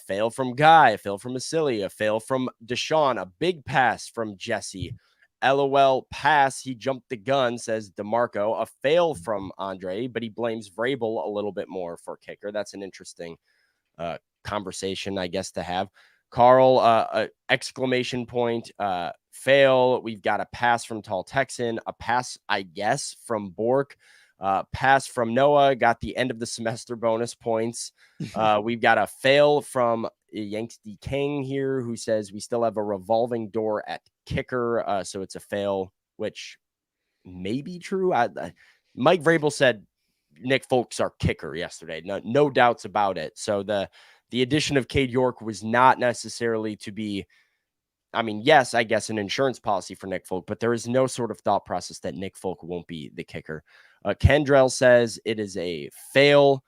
Fail from Guy. Fail from Asilia. Fail from Deshaun. A big pass from Jesse. LOL pass. He jumped the gun, says DeMarco. A fail from Andre, but he blames Vrabel a little bit more for kicker. That's an interesting conversation, I guess, to have. Carl, exclamation point, fail. We've got a pass from Tall Texan, a pass, I guess, from Bork, pass from Noah, got the end of the semester bonus points. We've got a fail from Yanksy King here, who says we still have a revolving door at kicker. So it's a fail, which may be true. Mike Vrabel said Nick Folk's our kicker yesterday. No doubts about it. So the addition of Cade York was not necessarily to be, I mean, yes, I guess an insurance policy for Nick Folk, but there is no sort of thought process that Nick Folk won't be the kicker. Kendrell says it is a fail.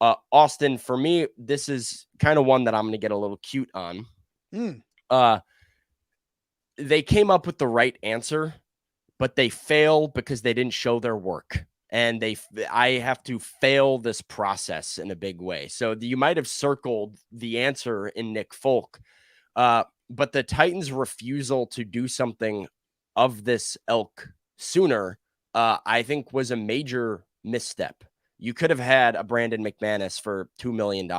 Austin, for me, this is kind of one that I'm going to get a little cute on. They came up with the right answer, but they fail because they didn't show their work. And I have to fail this process in a big way. So you might have circled the answer in Nick Folk, but the Titans' refusal to do something of this ilk sooner, I think, was a major misstep. You could have had a Brandon McManus for $2 million.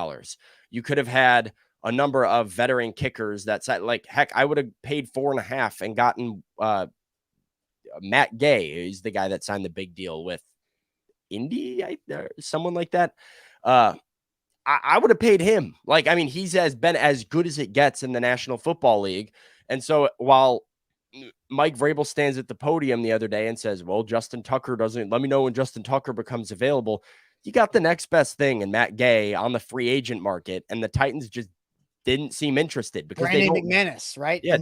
You could have had a number of veteran kickers that said, like, heck, I would have paid 4.5 and gotten Matt Gay. He's the guy that signed the big deal with Indy, someone like that. I would have paid him. Like, I mean, he's been as good as it gets in the National Football League. And so while Mike Vrabel stands at the podium the other day and says, well, Justin Tucker doesn't, let me know when Justin Tucker becomes available. You got the next best thing in Matt Gay on the free agent market. And the Titans just didn't seem interested because Brandon McManus, right? Yeah,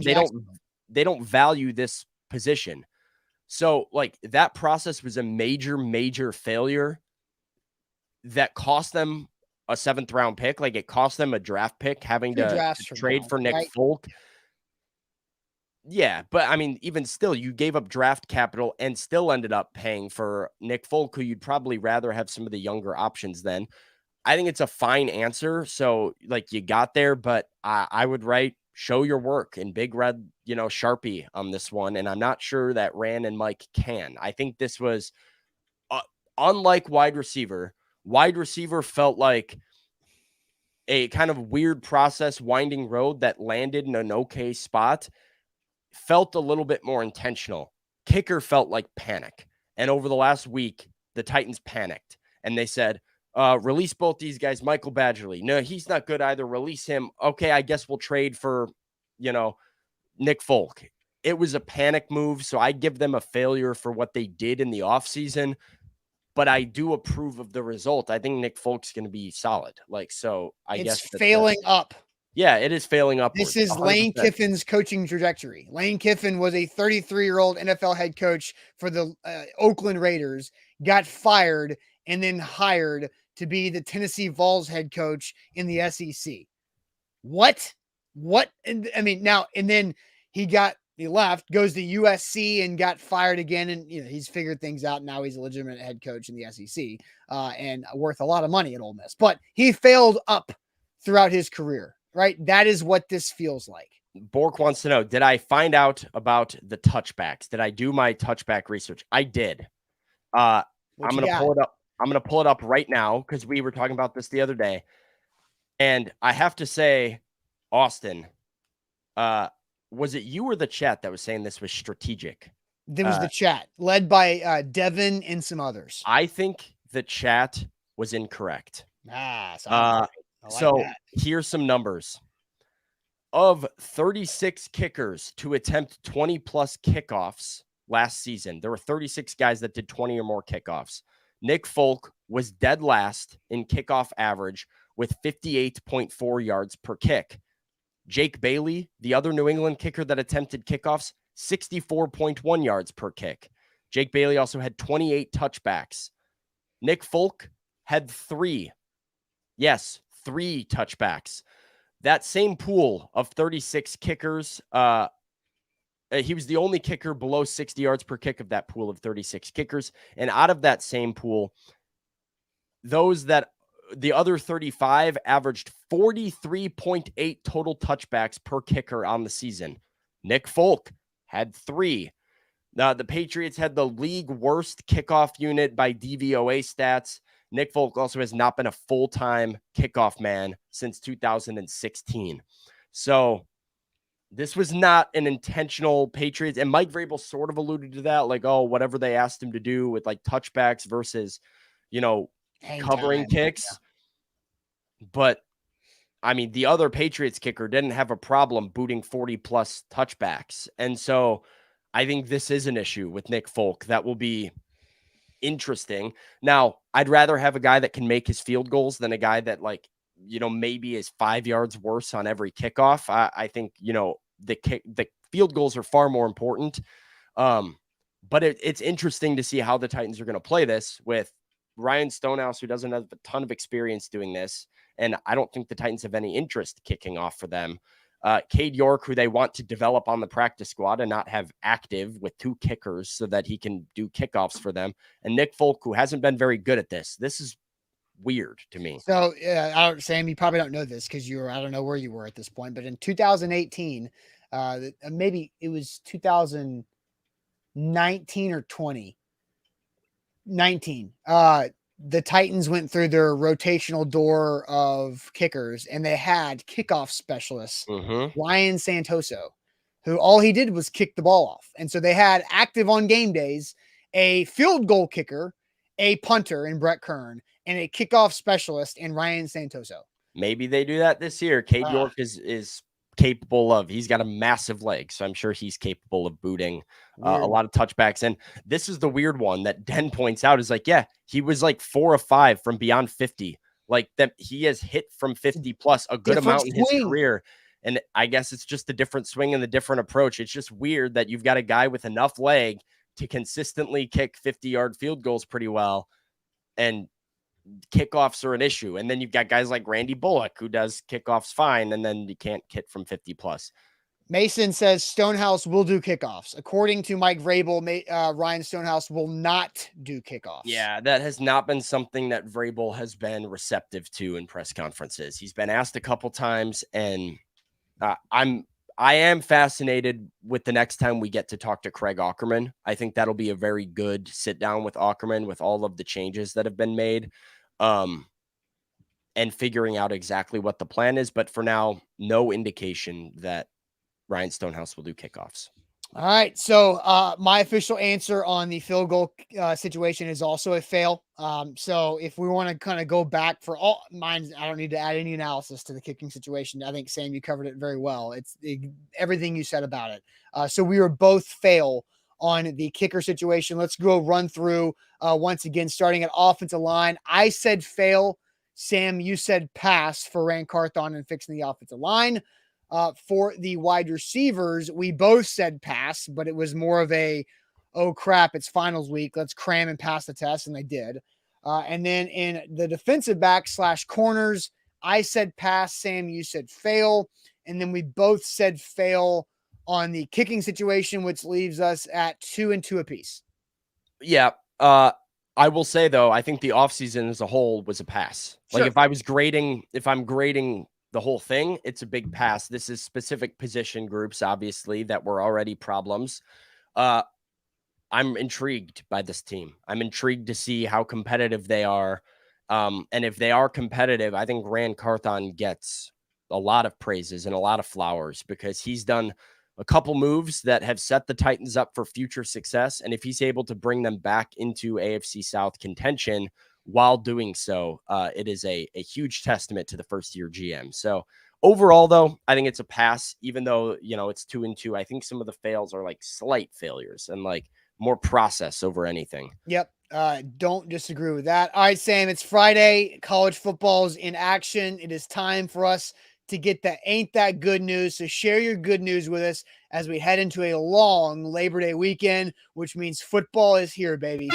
they don't value this position. So, like, that process was a major, major failure that cost them a 7th round pick. Like, it cost them a draft pick having to trade for Nick Folk. Yeah, but I mean, even still, you gave up draft capital and still ended up paying for Nick Folk, who you'd probably rather have some of the younger options than. I think it's a fine answer. So, like, you got there, but I would write show your work in big red, Sharpie on this one. And I'm not sure that Ran and Mike can. I think this was unlike wide receiver. Wide receiver felt like a kind of weird process, winding road that landed in an okay spot. Felt a little bit more intentional. Kicker felt like panic. And over the last week, the Titans panicked and they said, release both these guys. Michael Badgley. No, he's not good either. Release him. Okay, I guess we'll trade for, Nick Folk. It was a panic move, so I give them a failure for what they did in the offseason, but I do approve of the result. I think Nick Folk's going to be solid. Like, so I guess it's failing up. Yeah, it is failing upwards. This is 100%. Lane Kiffin's coaching trajectory. Lane Kiffin was a 33-year-old NFL head coach for the Oakland Raiders, got fired, and then hired to be the Tennessee Vols head coach in the SEC. What? And I mean, now, and then he left, goes to USC and got fired again. And, he's figured things out. Now he's a legitimate head coach in the SEC and worth a lot of money at Ole Miss, but he failed up throughout his career. right? That is what this feels like. Bork wants to know, did I find out about the touchbacks? Did I do my touchback research? I did. I'm going to pull it up. I'm going to pull it up right now because we were talking about this the other day. And I have to say, Austin, was it you or the chat that was saying this was strategic? There was the chat led by Devin and some others. I think the chat was incorrect. So here's some numbers. Of 36 kickers to attempt 20 plus kickoffs last season, there were 36 guys that did 20 or more kickoffs. Nick Folk was dead last in kickoff average with 58.4 yards per kick. Jake Bailey, the other New England kicker that attempted kickoffs, 64.1 yards per kick. Jake Bailey also had 28 touchbacks. Nick Folk had 3. Yes, 3 touchbacks. That same pool of 36 kickers, he was the only kicker below 60 yards per kick of that pool of 36 kickers. And out of that same pool, the other 35 averaged 43.8 total touchbacks per kicker on the season. Nick Folk had 3. The Patriots had the league worst kickoff unit by DVOA stats. Nick Folk also has not been a full-time kickoff man since 2016. So this was not an intentional Patriots. And Mike Vrabel sort of alluded to that, like, oh, whatever they asked him to do with like touchbacks versus, covering kicks. Yeah. But I mean, the other Patriots kicker didn't have a problem booting 40 plus touchbacks. And so I think this is an issue with Nick Folk that will be interesting. Now, I'd rather have a guy that can make his field goals than a guy that maybe is 5 yards worse on every kickoff. I think, the field goals are far more important. But it's interesting to see how the Titans are going to play this with Ryan Stonehouse, who doesn't have a ton of experience doing this. And I don't think the Titans have any interest kicking off for them. Cade York, who they want to develop on the practice squad and not have active with 2 kickers so that he can do kickoffs for them. And Nick Folk, who hasn't been very good at this. This is weird to me. So, Sam, you probably don't know this because I don't know where you were at this point, but in 2018, maybe it was 2019 or 2019, the Titans went through their rotational door of kickers and they had kickoff specialists, Ryan Santoso, who all he did was kick the ball off. And so they had active on game days, a field goal kicker, a punter in Brett Kern, and a kickoff specialist in Ryan Santoso. Maybe they do that this year. Cade York is capable of, he's got a massive leg, so I'm sure he's capable of booting a lot of touchbacks. And this is the weird one that Den points out is like, yeah, he was like 4 of 5 from beyond 50. Like that he has hit from 50 plus a good amount in his career. And I guess it's just a different swing and the different approach. It's just weird that you've got a guy with enough leg to consistently kick 50-yard field goals pretty well, and kickoffs are an issue. And then you've got guys like Randy Bullock who does kickoffs fine, and then you can't kick from 50 plus. Mason says Stonehouse will do kickoffs. According to Mike Vrabel, Ryan Stonehouse will not do kickoffs. Yeah, that has not been something that Vrabel has been receptive to in press conferences. He's been asked a couple times, and I am fascinated with the next time we get to talk to Craig Aukerman. I think that'll be a very good sit down with Aukerman with all of the changes that have been made, and figuring out exactly what the plan is. But for now, no indication that Ryan Stonehouse will do kickoffs. All right. So my official answer on the field goal situation is also a fail. So if we want to kind of go back for all mine, I don't need to add any analysis to the kicking situation. I think, Sam, you covered it very well. It's everything you said about it. So we were both fail on the kicker situation. Let's go run through once again, starting at offensive line. I said fail. Sam, you said pass for Ran Carthon and fixing the offensive line. For the wide receivers, we both said pass, but it was more of a, oh crap, it's finals week, let's cram and pass the test, and they did. And then in the defensive back / corners, I said pass, Sam, you said fail, and then we both said fail on the kicking situation, which leaves us at 2 and 2 apiece. Yeah. I will say though, I think the offseason as a whole was a pass. Sure. Like if I'm grading the whole thing, it's a big pass. This is specific position groups, obviously, that were already problems. I'm intrigued by this team. I'm intrigued to see how competitive they are. And if they are competitive, I think Ran Carthon gets a lot of praises and a lot of flowers because he's done a couple moves that have set the Titans up for future success. And if he's able to bring them back into AFC South contention while doing so, it is a huge testament to the first-year GM. So overall, though, I think it's a pass, even though, it's 2-2. I think some of the fails are like slight failures and like more process over anything. Yep. Don't disagree with that. All right, Sam, it's Friday. College football's in action. It is time for us to get that ain't that good news. So share your good news with us as we head into a long Labor Day weekend, which means football is here, baby.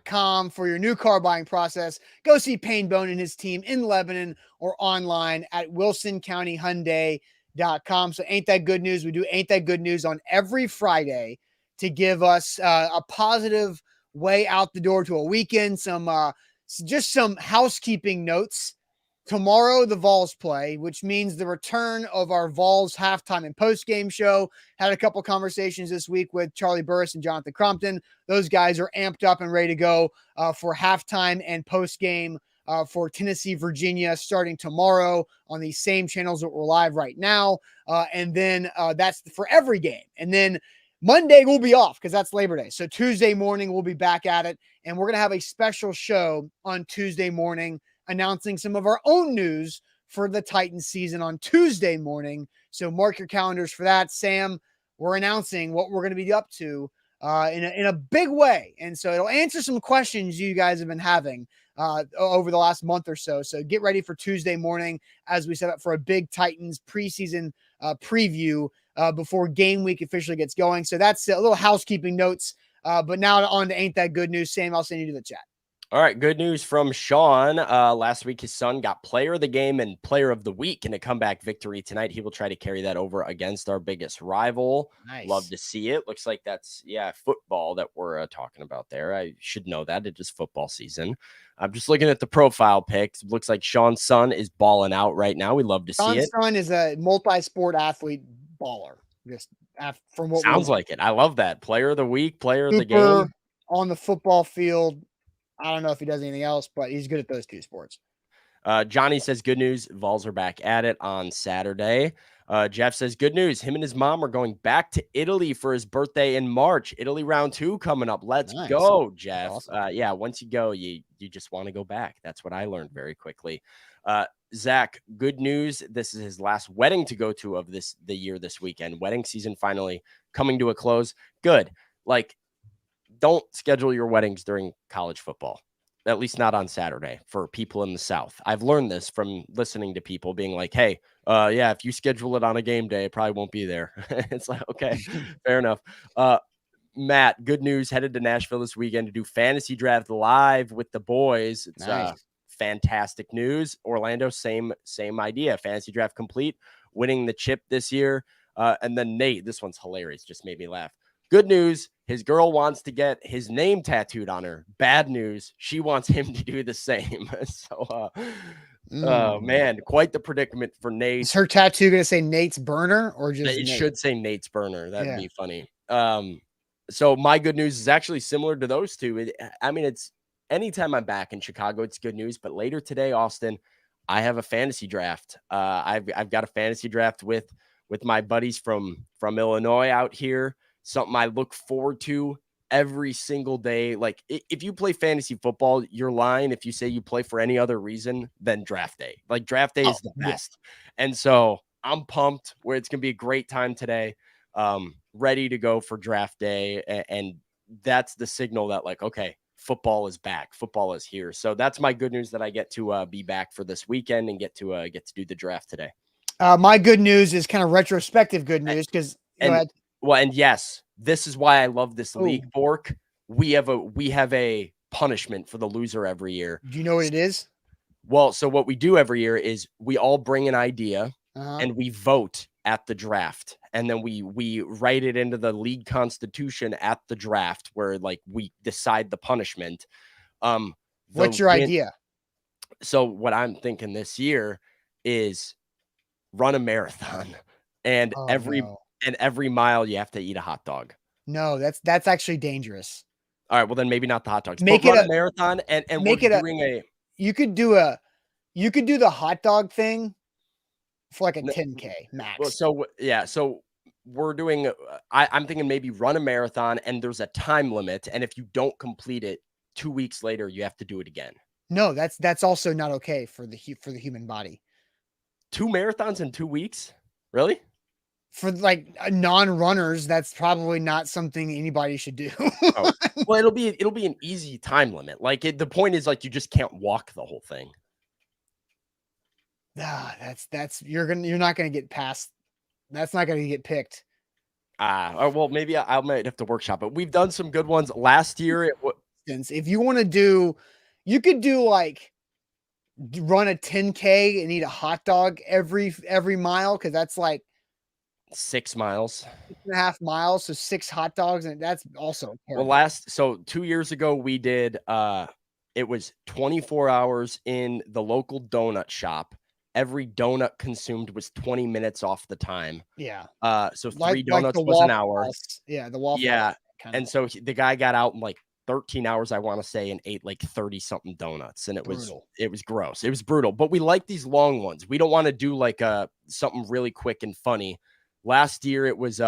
.com for your new car buying process. Go see Painbone and his team in Lebanon or online at wilsoncountyhyundai.com. So ain't that good news? We do ain't that good news on every Friday to give us a positive way out the door to a weekend. Just some housekeeping notes. Tomorrow, the Vols play, which means the return of our Vols halftime and post-game show. Had a couple conversations this week with Charlie Burris and Jonathan Crompton. Those guys are amped up and ready to go for halftime and post-game for Tennessee, Virginia, starting tomorrow on these same channels that we're live right now. And then that's for every game. And then Monday we'll be off because that's Labor Day. So Tuesday morning we'll be back at it. And we're going to have a special show on Tuesday morning announcing some of our own news for the Titans season on Tuesday morning. So mark your calendars for that. Sam, we're announcing what we're going to be up to in a big way. And so it'll answer some questions you guys have been having over the last month or so. So get ready for Tuesday morning as we set up for a big Titans preseason preview before game week officially gets going. So that's a little housekeeping notes. But now on to Ain't That Good News. Sam, I'll send you to the chat. All right, good news from Sean. Last week, his son got player of the game and player of the week in a comeback victory tonight. He will try to carry that over against our biggest rival. Nice. Love to see it. Looks like that's, football that we're talking about there. I should know that. It is football season. I'm just looking at the profile pics. Looks like Sean's son is balling out right now. We love to see it. Sean's son is a multi-sport athlete baller. Just from what sounds like it. I love that. Player of the week, player of the game. On the football field. I don't know if he does anything else, but he's good at those two sports. Johnny says, good news. Vols are back at it on Saturday. Jeff says, good news. Him and his mom are going back to Italy for his birthday in March. Italy round 2 coming up. Let's go, Jeff. Awesome. Once you go, you just want to go back. That's what I learned very quickly. Zach, good news. This is his last wedding to go to of the year this weekend. Wedding season finally coming to a close. Good. Don't schedule your weddings during college football, at least not on Saturday for people in the South. I've learned this from listening to people being like, hey, if you schedule it on a game day, it probably won't be there. It's like, okay, fair enough. Matt, good news, headed to Nashville this weekend to do fantasy draft live with the boys. It's fantastic news. Orlando, same idea. Fantasy draft complete, winning the chip this year. And then Nate, this one's hilarious. Just made me laugh. Good news, his girl wants to get his name tattooed on her. Bad news, she wants him to do the same. So, man, quite the predicament for Nate. Is her tattoo going to say Nate's burner or just It should say Nate's burner. That'd be funny. So my good news is actually similar to those two. It's anytime I'm back in Chicago, it's good news. But later today, Austin, I have a fantasy draft. I've got a fantasy draft with my buddies from Illinois out here. Something I look forward to every single day. Like if you play fantasy football, you're lying if you say you play for any other reason than draft day. Like draft day is the best. And so I'm pumped where it's going to be a great time today. Ready to go for draft day. And that's the signal that okay, football is back. Football is here. So that's my good news that I get to be back for this weekend and get to do the draft today. My good news is kind of retrospective good news because well, and yes, this is why I love this league, Bork. We have a punishment for the loser every year. Do you know what it is? Well, so what we do every year is we all bring an idea and we vote at the draft. and then we write it into the league constitution at the draft where like we decide the punishment. What's your idea? So what I'm thinking this year is run a marathon, and every mile you have to eat a hot dog. No, that's actually dangerous. All right, well then maybe not the hot dogs. Make but it run a marathon, and make we're it doing a. You could do the hot dog thing for like a 10K max. Well, so we're doing. I'm thinking maybe run a marathon, and there's a time limit, and if you don't complete it 2 weeks later, you have to do it again. No, that's also not okay for the human body. 2 marathons in 2 weeks? Really? For like non-runners, that's probably not something anybody should do. Oh. Well, it'll be an easy time limit. Like the point is like you just can't walk the whole thing. You're not gonna get past. That's not gonna get picked. Well, maybe I might have to workshop it. We've done some good ones last year. If you want to do, you could do like run a 10K and eat a hot dog every mile, because that's like 6 miles, 6.5 miles, so 6 hot dogs, and that's also terrible. Well, 2 years ago we did it was 24 hours in the local donut shop. Every donut consumed was 20 minutes off the time. Yeah. So 3 donuts was an hour. Yeah, the waffle. Yeah. And so the guy got out in like 13 hours, I want to say, and ate like 30 something donuts, and it was gross. It was brutal. But we like these long ones. We don't want to do like something really quick and funny. Last year it was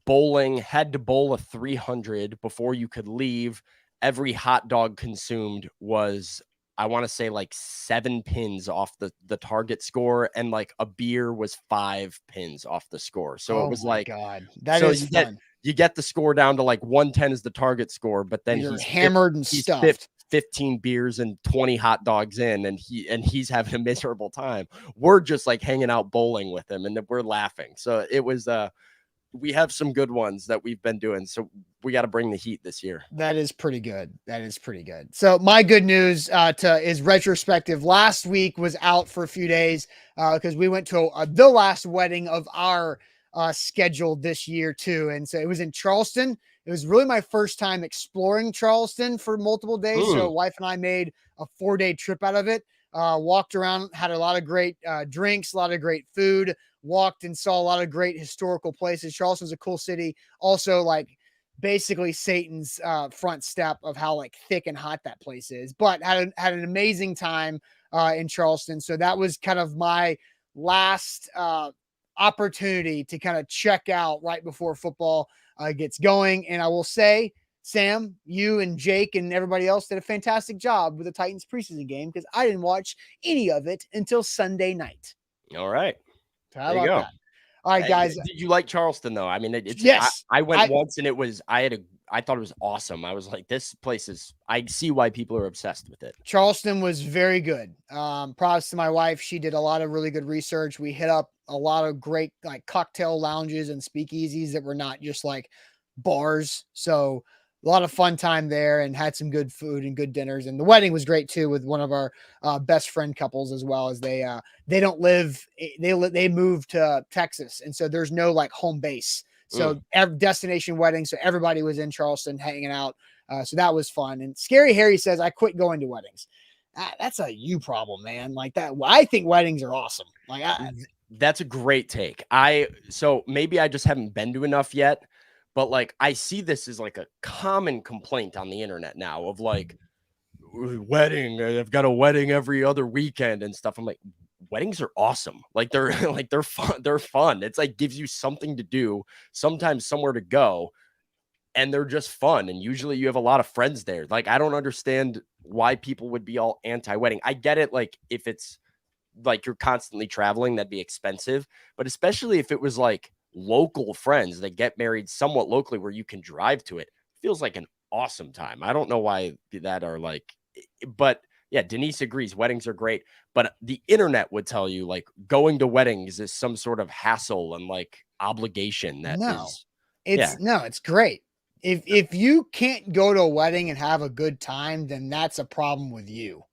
bowling, had to bowl a 300 before you could leave. Every hot dog consumed was, I want to say, like 7 pins off the target score, and like a beer was 5 pins off the score. So it was like, God, that is fun. You get the score down to like 110 is the target score, but then he's hammered and stuffed. 15 beers and 20 hot dogs in, and he's having a miserable time. We're just like hanging out bowling with him, and we're laughing. So it was we have some good ones that we've been doing. So we got to bring the heat this year. That is pretty good. So my good news is retrospective. Last week was out for a few days because we went to the last wedding of our schedule this year too. And so it was in Charleston. It was really my first time exploring Charleston for multiple days. So wife and I made a 4-day trip out of it. Walked around, had a lot of great drinks, a lot of great food, walked and saw a lot of great historical places. Charleston's a cool city. Also, like basically Satan's front step of how like thick and hot that place is, but had an amazing time in Charleston. So that was kind of my last opportunity to kind of check out right before football gets going. And I will say, Sam, you and Jake and everybody else did a fantastic job with the Titans preseason game, because I didn't watch any of it until Sunday night. All right. So how about that? All right, guys. Did you like Charleston though? I mean, yes. I went once, and I thought it was awesome. I was like, this place I see why people are obsessed with it. Charleston was very good. Props to my wife. She did a lot of really good research. We hit up a lot of great like cocktail lounges and speakeasies that were not just like bars. So a lot of fun time there, and had some good food and good dinners. And the wedding was great too, with one of our best friend couples, as well as they don't live, they moved to Texas. And so there's no like home base. So destination wedding. So everybody was in Charleston hanging out. So that was fun. And Scary Harry says, I quit going to weddings. That's a you problem, man. Like that. I think weddings are awesome. Like that's a great take. So maybe I just haven't been to enough yet. But like, I see this as like a common complaint on the internet now of like, wedding. I've got a wedding every other weekend and stuff. I'm like, weddings are awesome. Like they're fun. They're fun. It's like gives you something to do, sometimes somewhere to go, and they're just fun. And usually you have a lot of friends there. Like, I don't understand why people would be all anti-wedding. I get it. Like if it's like you're constantly traveling, that'd be expensive. But especially if it was like local friends that get married somewhat locally where you can drive to it, feels like an awesome time. I don't know why that are like, but yeah, Denise agrees. Weddings are great, but the internet would tell you like going to weddings is some sort of hassle and like obligation. It's great. If you can't go to a wedding and have a good time, then that's a problem with you.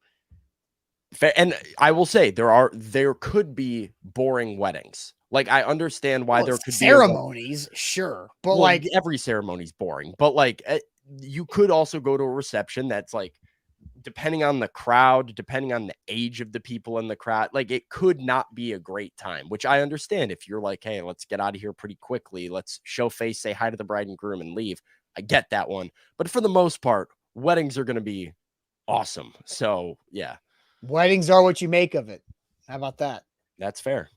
And I will say there could be boring weddings. Like, I understand why Well, there could ceremonies, sure, but well, like every ceremony's boring, but like you could also go to a reception that's like, depending on the crowd, depending on the age of the people in the crowd, like it could not be a great time, which I understand if you're like, hey, let's get out of here pretty quickly. Let's show face, say hi to the bride and groom and leave. I get that one. But for the most part, weddings are going to be awesome. So, yeah, weddings are what you make of it. How about that? that's fair.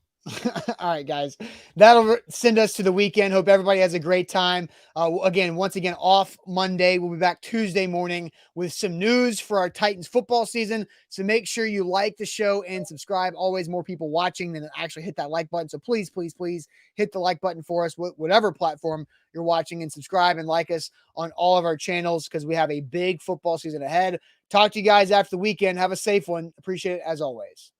All right, guys, that'll send us to the weekend. Hope everybody has a great time. Once again, off Monday. We'll be back Tuesday morning with some news for our Titans football season. So make sure you like the show and subscribe. Always more people watching than actually hit that like button. So please, please, please hit the like button for us, whatever platform you're watching, and subscribe and like us on all of our channels because we have a big football season ahead. Talk to you guys after the weekend. Have a safe one. Appreciate it as always.